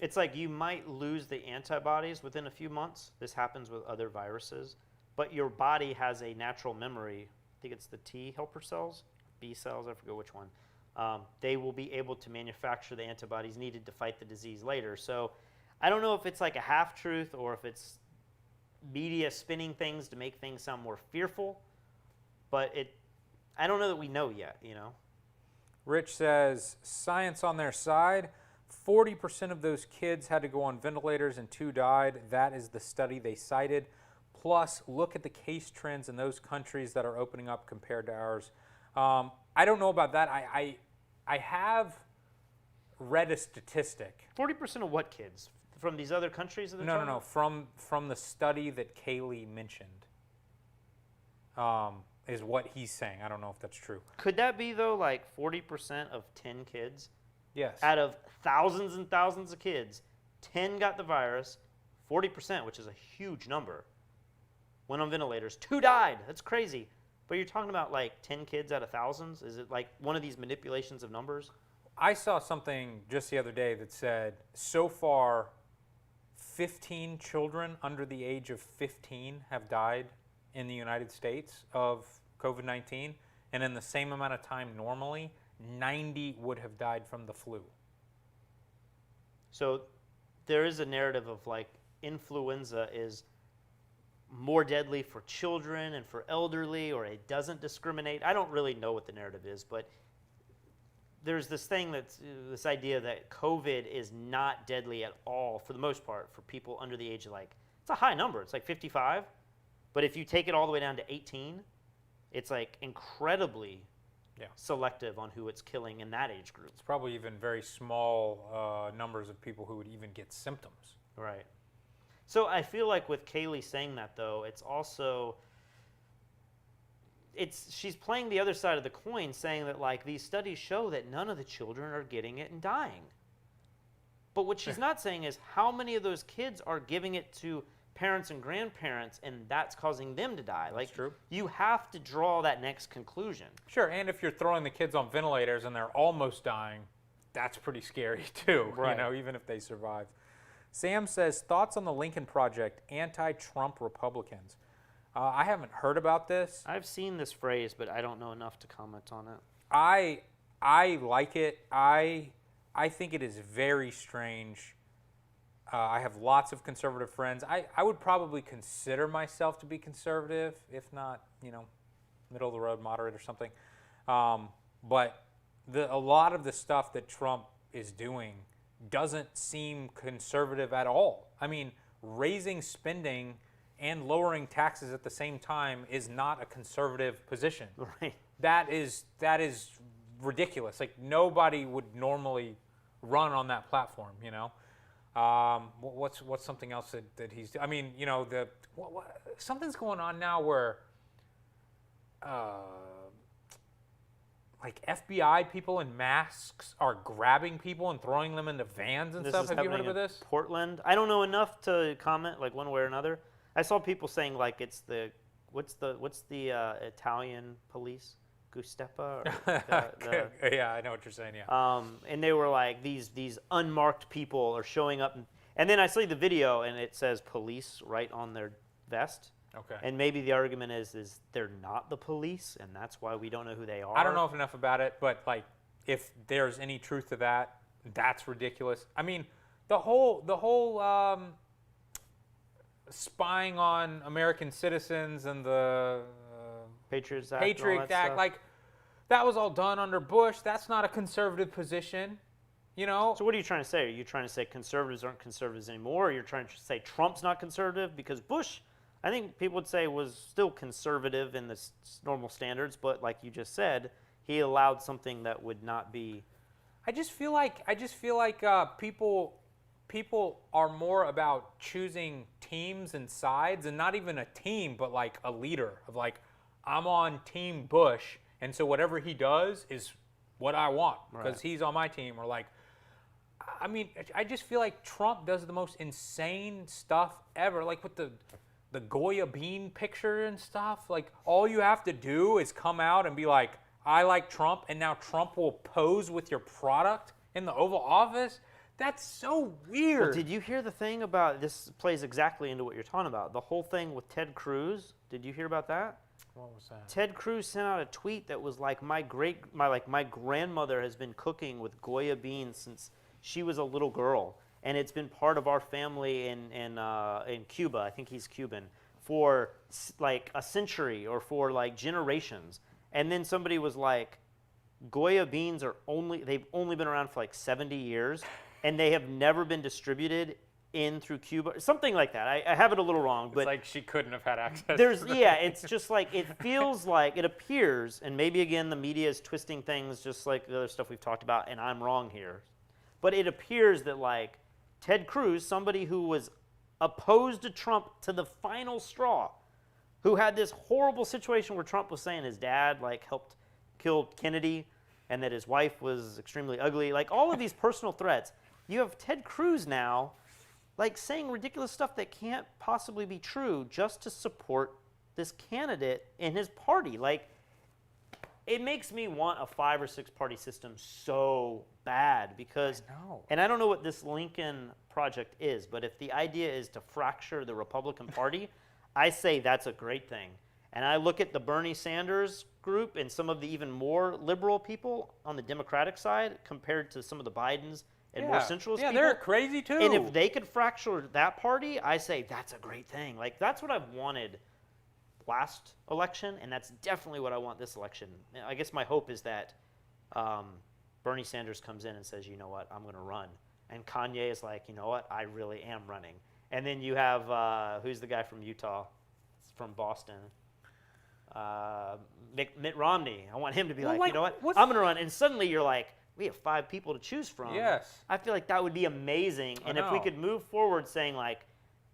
it's like you might lose the antibodies within a few months. This happens with other viruses. But your body has a natural memory. I think it's the T helper cells, B cells, I forget which one. They will be able to manufacture the antibodies needed to fight the disease later. So I don't know if it's like a half-truth or if it's media spinning things to make things sound more fearful. But I don't know that we know yet, Rich says, science on their side. 40% of those kids had to go on ventilators and 2 died. That is the study they cited. Plus, look at the case trends in those countries that are opening up compared to ours. I don't know about that. I have read a statistic. 40% of what kids? From these other countries that they're No, talking about? from the study that Kaylee mentioned, is what he's saying. I don't know if that's true. Could that be, though, like 40% of 10 kids? Yes. Out of thousands and thousands of kids, 10 got the virus, 40%, which is a huge number, went on ventilators. 2 died. That's crazy. But you're talking about like 10 kids out of thousands? Is it like one of these manipulations of numbers? I saw something just the other day that said so far 15 children under the age of 15 have died in the United States of COVID-19, and in the same amount of time normally, 90 would have died from the flu. So there is a narrative of like influenza is more deadly for children and for elderly, or it doesn't discriminate. I don't really know what the narrative is, but there's this thing that's this idea that COVID is not deadly at all for the most part for people under the age of like, it's a high number. It's like 55. But if you take it all the way down to 18, it's like incredibly selective on who it's killing in that age group. It's probably even very small numbers of people who would even get symptoms. Right. So I feel like with Kaylee saying that, though, it's also she's playing the other side of the coin, saying that like these studies show that none of the children are getting it and dying. But what she's not saying is how many of those kids are giving it to parents and grandparents, and that's causing them to die. Like, true. You have to draw that next conclusion. Sure, and if you're throwing the kids on ventilators and they're almost dying, that's pretty scary too, Right. you know, even if they survive. Sam says, thoughts on the Lincoln Project, anti-Trump Republicans. I haven't heard about this. I've seen this phrase, but I don't know enough to comment on it. I like it. I think it is very strange. I have lots of conservative friends. I would probably consider myself to be conservative, if not, you know, middle of the road, moderate or something. But a lot of the stuff that Trump is doing doesn't seem conservative at all. I mean, raising spending and lowering taxes at the same time is not a conservative position. Right. That is ridiculous. Like, nobody would normally run on that platform, you know. What's something else that he's? I mean, you know, something's going on now where, like FBI people in masks are grabbing people and throwing them into vans and This stuff. is Have you heard happening about in this? Portland. I don't know enough to comment like one way or another. I saw people saying like it's the what's the Italian police, Giuseppe? Or Yeah, I know what you're saying. Yeah. and they were like these unmarked people are showing up, and then I see the video and it says police right on their vest. Okay. And maybe the argument is they're not the police, and that's why we don't know who they are. I don't know enough about it, but like, if there's any truth to that, that's ridiculous. I mean, the whole spying on American citizens and the Patriots Act. and all Patriot that Act, stuff. like, that was all done under Bush. That's not a conservative position, you know. So what are you trying to say? Are you trying to say conservatives aren't conservatives anymore? Or you're trying to say Trump's not conservative? Because Bush, I think people would say, was still conservative in the normal standards, but like you just said, he allowed something that would not be. I just feel like people are more about choosing teams and sides, and not even a team, but like a leader of like, I'm on Team Bush, and so whatever he does is what I want because he's on my team. Or like, I mean, I just feel like Trump does the most insane stuff ever, like with the Goya bean picture and stuff. Like, all you have to do is come out and be like, I like Trump, and now Trump will pose with your product in the Oval Office. That's so weird. Well, did you hear the thing about this? Plays exactly into what you're talking about. The whole thing with Ted Cruz. Did you hear about that? What was that? Ted Cruz sent out a tweet that was like, my grandmother has been cooking with Goya beans since she was a little girl, and it's been part of our family in Cuba. I think he's Cuban, for like a century or for like generations. And then somebody was like, Goya beans they've only been around for like 70 years, and they have never been distributed in through Cuba, something like that. I have it a little wrong, It's but like she couldn't have had access. it's just like it feels like it appears, and maybe again the media is twisting things just like the other stuff we've talked about, and I'm wrong here, but it appears that like Ted Cruz, somebody who was opposed to Trump to the final straw, who had this horrible situation where Trump was saying his dad like helped kill Kennedy, and that his wife was extremely ugly, like all of these personal threats. You have Ted Cruz now like saying ridiculous stuff that can't possibly be true just to support this candidate in his party. Like, it makes me want a 5 or 6 party system so bad because, and I don't know what this Lincoln Project is, but if the idea is to fracture the Republican Party, I say that's a great thing. And I look at the Bernie Sanders group and some of the even more liberal people on the Democratic side compared to some of the Bidens and more centralist people. Yeah, they're crazy too. And if they could fracture that party, I say that's a great thing. Like, that's what I've wanted last election, and that's definitely what I want this election. I guess my hope is that Bernie Sanders comes in and says, you know what, I'm going to run. And Kanye is like, you know what, I really am running. And then you have, who's the guy from Utah, from Boston? Mitt Romney. I want him to be like, you know what, I'm going to run. And suddenly you're like, we have 5 people to choose from. Yes. I feel like that would be amazing. And if we could move forward saying like,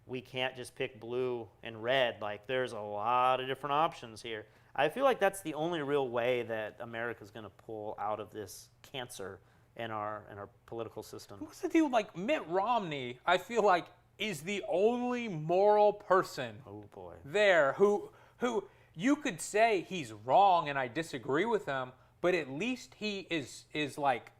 we can't just pick blue and red, like there's a lot of different options here. I feel like that's the only real way that America's going to pull out of this cancer in our political system. What's the deal? Like Mitt Romney, I feel like is the only moral person there who you could say he's wrong and I disagree with him, but at least he is like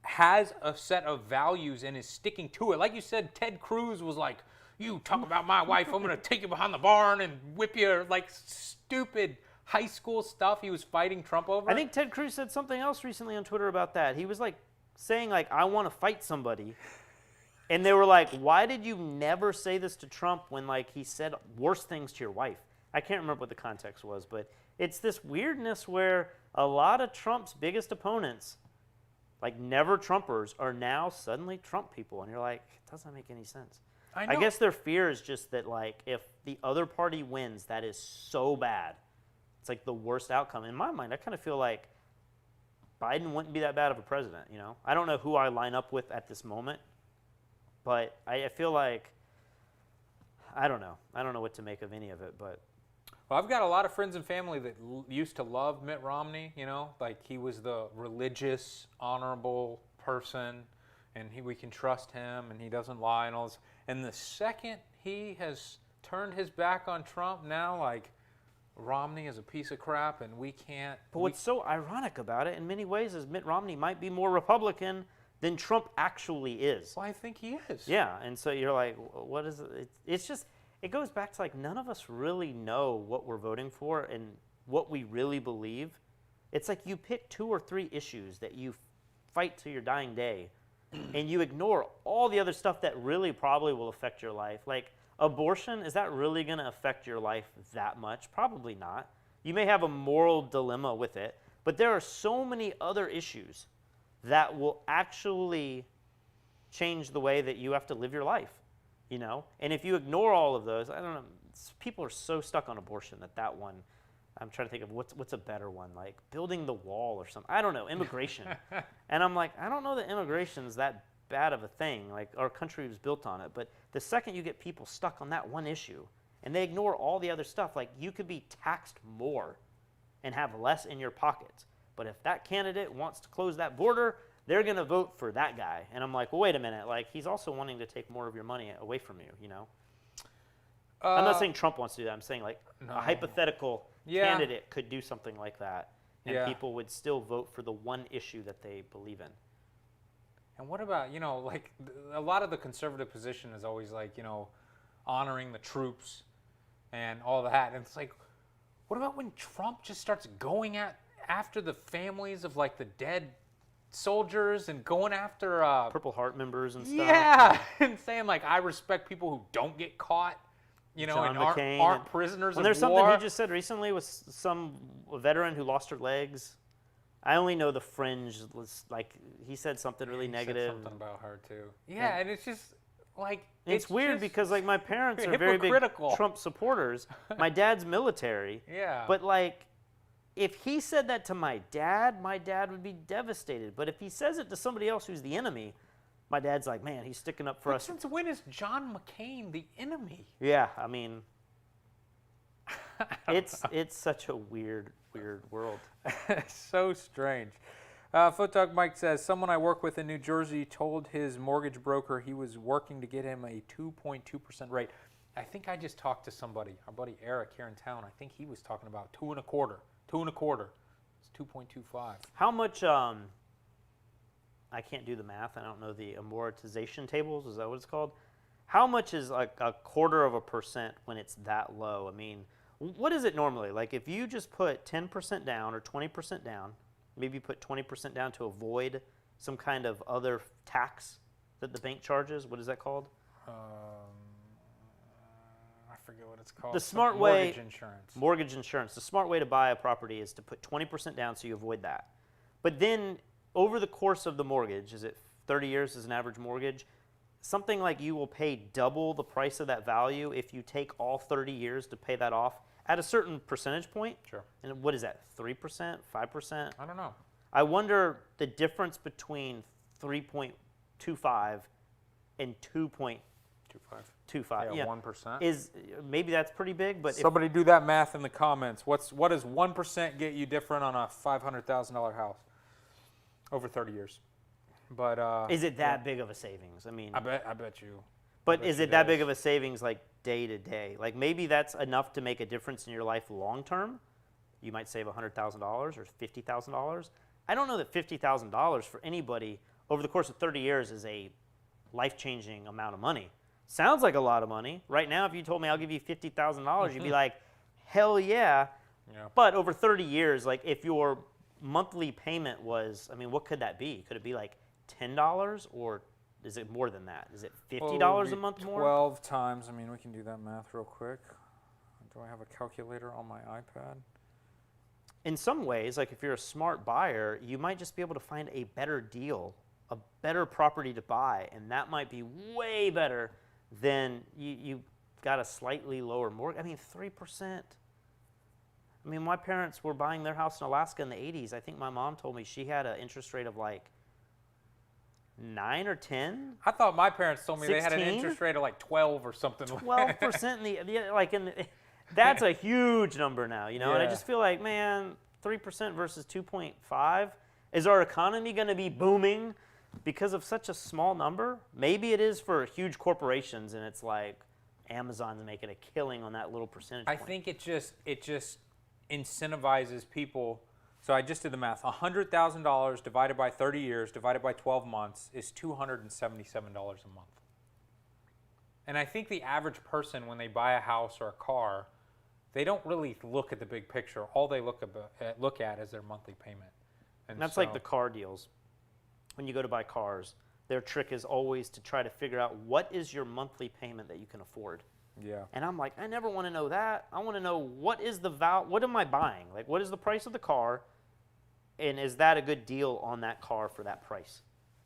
has a set of values and is sticking to it. Like you said, Ted Cruz was like, you talk about my wife, I'm going to take you behind the barn and whip you, like stupid high school stuff he was fighting Trump over. I think Ted Cruz said something else recently on Twitter about that. He was like saying like, I want to fight somebody. And they were like, why did you never say this to Trump when like he said worse things to your wife? I can't remember what the context was, but it's this weirdness where a lot of Trump's biggest opponents, like never Trumpers, are now suddenly Trump people. And you're like, it doesn't make any sense. I guess their fear is just that like if the other party wins, that is so bad. It's like the worst outcome. In my mind, I kind of feel like Biden wouldn't be that bad of a president, you know? I don't know who I line up with at this moment, but I feel like, I don't know. I don't know what to make of any of it, but. Well, I've got a lot of friends and family that used to love Mitt Romney, you know? Like he was the religious, honorable person, and we can trust him, and he doesn't lie and all this. And the second he has turned his back on Trump, now like Romney is a piece of crap and we can't. But what's so ironic about it in many ways is Mitt Romney might be more Republican than Trump actually is. Well, I think he is. Yeah, and so you're like, what is it? It's just, it goes back to like none of us really know what we're voting for and what we really believe. It's like you pick 2 or 3 issues that you fight to your dying day and you ignore all the other stuff that really probably will affect your life. Like abortion, is that really going to affect your life that much? Probably not. You may have a moral dilemma with it, but there are so many other issues that will actually change the way that you have to live your life, you know? And if you ignore all of those, I don't know, people are so stuck on abortion that one, I'm trying to think of what's a better one, like building the wall or something. I don't know, immigration. And I'm like, I don't know that immigration is that bad of a thing. Like our country was built on it. But the second you get people stuck on that one issue and they ignore all the other stuff, like you could be taxed more and have less in your pockets. But if that candidate wants to close that border, they're going to vote for that guy. And I'm like, well, wait a minute. Like he's also wanting to take more of your money away from you, you know? I'm not saying Trump wants to do that. I'm saying like a hypothetical candidate could do something like that, and people would still vote for the one issue that they believe in. And what about, you know, like a lot of the conservative position is always like, you know, honoring the troops and all that. And it's like, what about when Trump just starts going after the families of like the dead soldiers and going after Purple Heart members and stuff? Yeah, and saying like, I respect people who don't get caught. You know, John and McCain aren't prisoners of war. There's something he just said recently with some veteran who lost her legs. I only know the fringe. Like he said something really He said negative. something about her too. Yeah, and it's just like It's weird just because like my parents are very big hypocritical. Trump supporters. My dad's military. Yeah. But like, if he said that to my dad would be devastated. But if he says it to somebody else who's the enemy, my dad's like, man, he's sticking up for But us. since when is John McCain the enemy? Yeah, I mean, it's such a weird world. So strange. Foot Dog Mike says, someone I work with in New Jersey told his mortgage broker he was working to get him a 2.2% rate. I think I just talked to somebody, our buddy Eric here in town. I think he was talking about 2.25. 2.25. It's 2.25. How much? I can't do the math. I don't know the amortization tables. Is that what it's called? How much is like a 1/4% when it's that low? I mean, what is it normally? Like if you just put 10% down or 20% down, maybe you put 20% down to avoid some kind of other tax that the bank charges. What is that called? I forget what it's called. The Some smart way. mortgage insurance. Mortgage insurance. The smart way to buy a property is to put 20% down so you avoid that. But then over the course of the mortgage, is it 30 years is an average mortgage? Something like you will pay double the price of that value if you take all 30 years to pay that off at a certain percentage point. Sure. And what is that, 3%, 5%? I don't know. I wonder the difference between 3.25 and 2.25. 2.5. Yeah, Yeah, 1%. is maybe that's pretty big, but if, Somebody do that math in the comments. What does 1% get you different on a $500,000 house over 30 years? But is it that big of a savings? I mean, I bet you. but bet is you it that is. big of a savings like day to day? Like maybe that's enough to make a difference in your life long term. You might save $100,000 or $50,000. I don't know that $50,000 for anybody over the course of 30 years is a life-changing amount of money. Sounds like a lot of money. Right now, if you told me I'll give you $50,000, you'd be like, hell yeah. Yeah. But over 30 years, like if your monthly payment was, I mean, what could that be? Could it be like $10 or is it more than that? Is it $50 a month more? 12 times. I mean, we can do that math real quick. Do I have a calculator on my iPad? In some ways, like if you're a smart buyer, you might just be able to find a better deal, a better property to buy, and that might be way better than you got a slightly lower mortgage. I mean, 3%. I mean, my parents were buying their house in Alaska in the 80s. I think my mom told me she had an interest rate of like 9 or 10. I thought my parents told me they had an 16? interest rate of like 12 or something. 12% that's a huge number now, you know. And I Yeah. just feel like, man, 3% versus 2.5. Is our economy going to be booming because of such a small number? Maybe it is for huge corporations, and it's like Amazon's making a killing on that little percentage I point. think it just incentivizes people. So I just did the math. $100,000 divided by 30 years divided by 12 months is $277 a month. And I think the average person, when they buy a house or a car, they don't really look at the big picture. All they look at is their monthly payment. And That's so, like the car deals. When you go to buy cars, their trick is always to try to figure out what is your monthly payment that you can afford. Yeah. And I'm like, I never want to know that. I want to know what is the what am I buying? Like, what is the price of the car? And is that a good deal on that car for that price?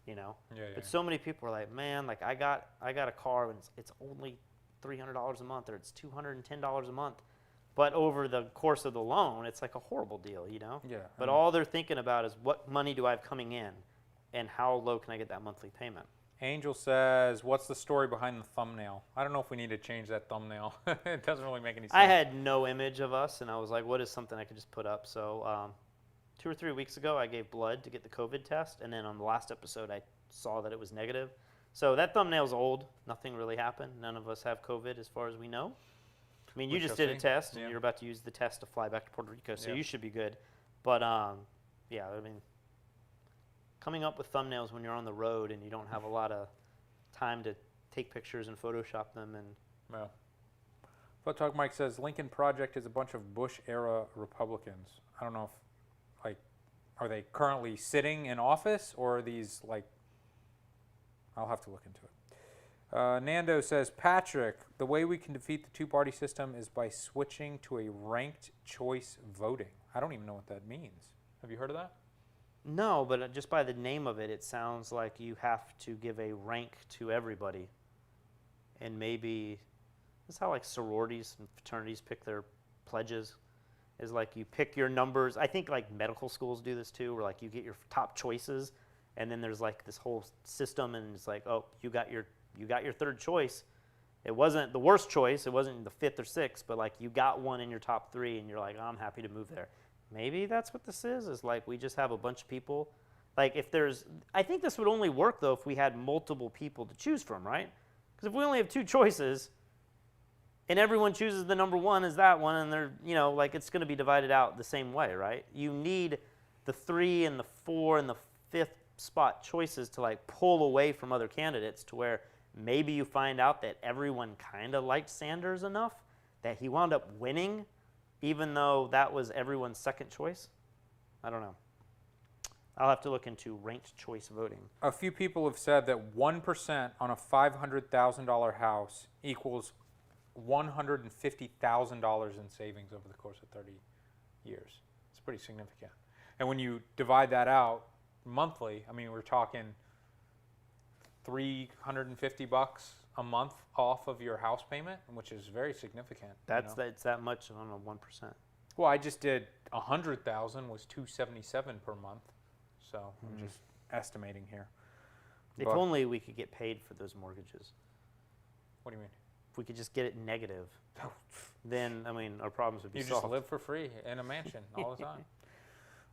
You know? Yeah, But yeah. so many people are like, man, like I got a car and it's only $300 a month or it's $210 a month. But over the course of the loan, it's like a horrible deal, you know? Yeah, But I know. all they're thinking about is what money do I have coming in and how low can I get that monthly payment? Angel says, what's the story behind the thumbnail? I don't know if we need to change that thumbnail. It doesn't really make any sense. I had no image of us, and I was like, what is something I could just put up? So 2 or 3 weeks ago, I gave blood to get the COVID test, and then on the last episode, I saw that it was negative. So that thumbnail's old. Nothing really happened. None of us have COVID as far as we know. I mean, you We just shall did a see. test, and Yeah. you're about to use the test to fly back to Puerto Rico, so Yeah. you should be good. But, yeah, I mean, coming up with thumbnails when you're on the road and you don't have a lot of time to take pictures and Photoshop them and Well, Foot Talk Mike says Lincoln Project is a bunch of Bush-era Republicans. I don't know if, like, are they currently sitting in office or are these, like, I'll have to look into it. Nando says, Patrick, the way we can defeat the two-party system is by switching to a ranked choice voting. I don't even know what that means. Have you heard of that? No, but just by the name of it, it sounds like you have to give a rank to everybody. And maybe that's how like sororities and fraternities pick their pledges. Is like you pick your numbers. I think like medical schools do this too, where like you get your top choices, and then there's like this whole system, and it's like, oh, you got your third choice. It wasn't the worst choice. It wasn't the fifth or sixth, but like you got one in your top three, and you're like, oh, I'm happy to move there. Maybe that's what this is like we just have a bunch of people. Like if there's, I think this would only work though if we had multiple people to choose from, right? Because if we only have two choices, and everyone chooses the number one as that one, and they're, you know, like it's going to be divided out the same way, right? You need the 3 and the 4 and the 5th spot choices to like pull away from other candidates to where maybe you find out that everyone kind of liked Sanders enough that he wound up winning, even though that was everyone's second choice. I don't know. I'll have to look into ranked choice voting. A few people have said that 1% on a $500,000 house equals $150,000 in savings over the course of 30 years. It's pretty significant. And when you divide that out monthly, I mean, we're talking $350 a month off of your house payment, which is very significant. That's it's that much on a 1%. Well, I just did 100,000 was $277 per month, so I'm just estimating here. If But- only we could get paid for those mortgages. What do you mean? If we could just get it negative, then I mean our problems would be You solved. just live for free in a mansion all the time.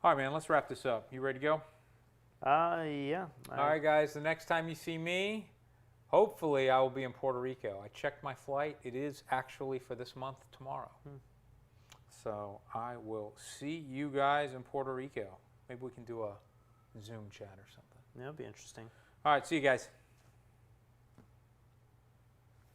All right, man. Let's wrap this up. You ready to go? Yeah. All right, guys. The next time you see me, hopefully I will be in Puerto Rico. I checked my flight. It is actually for this month tomorrow. So I will see you guys in Puerto Rico. Maybe we can do a Zoom chat or something. That'll be interesting. All right. See you guys.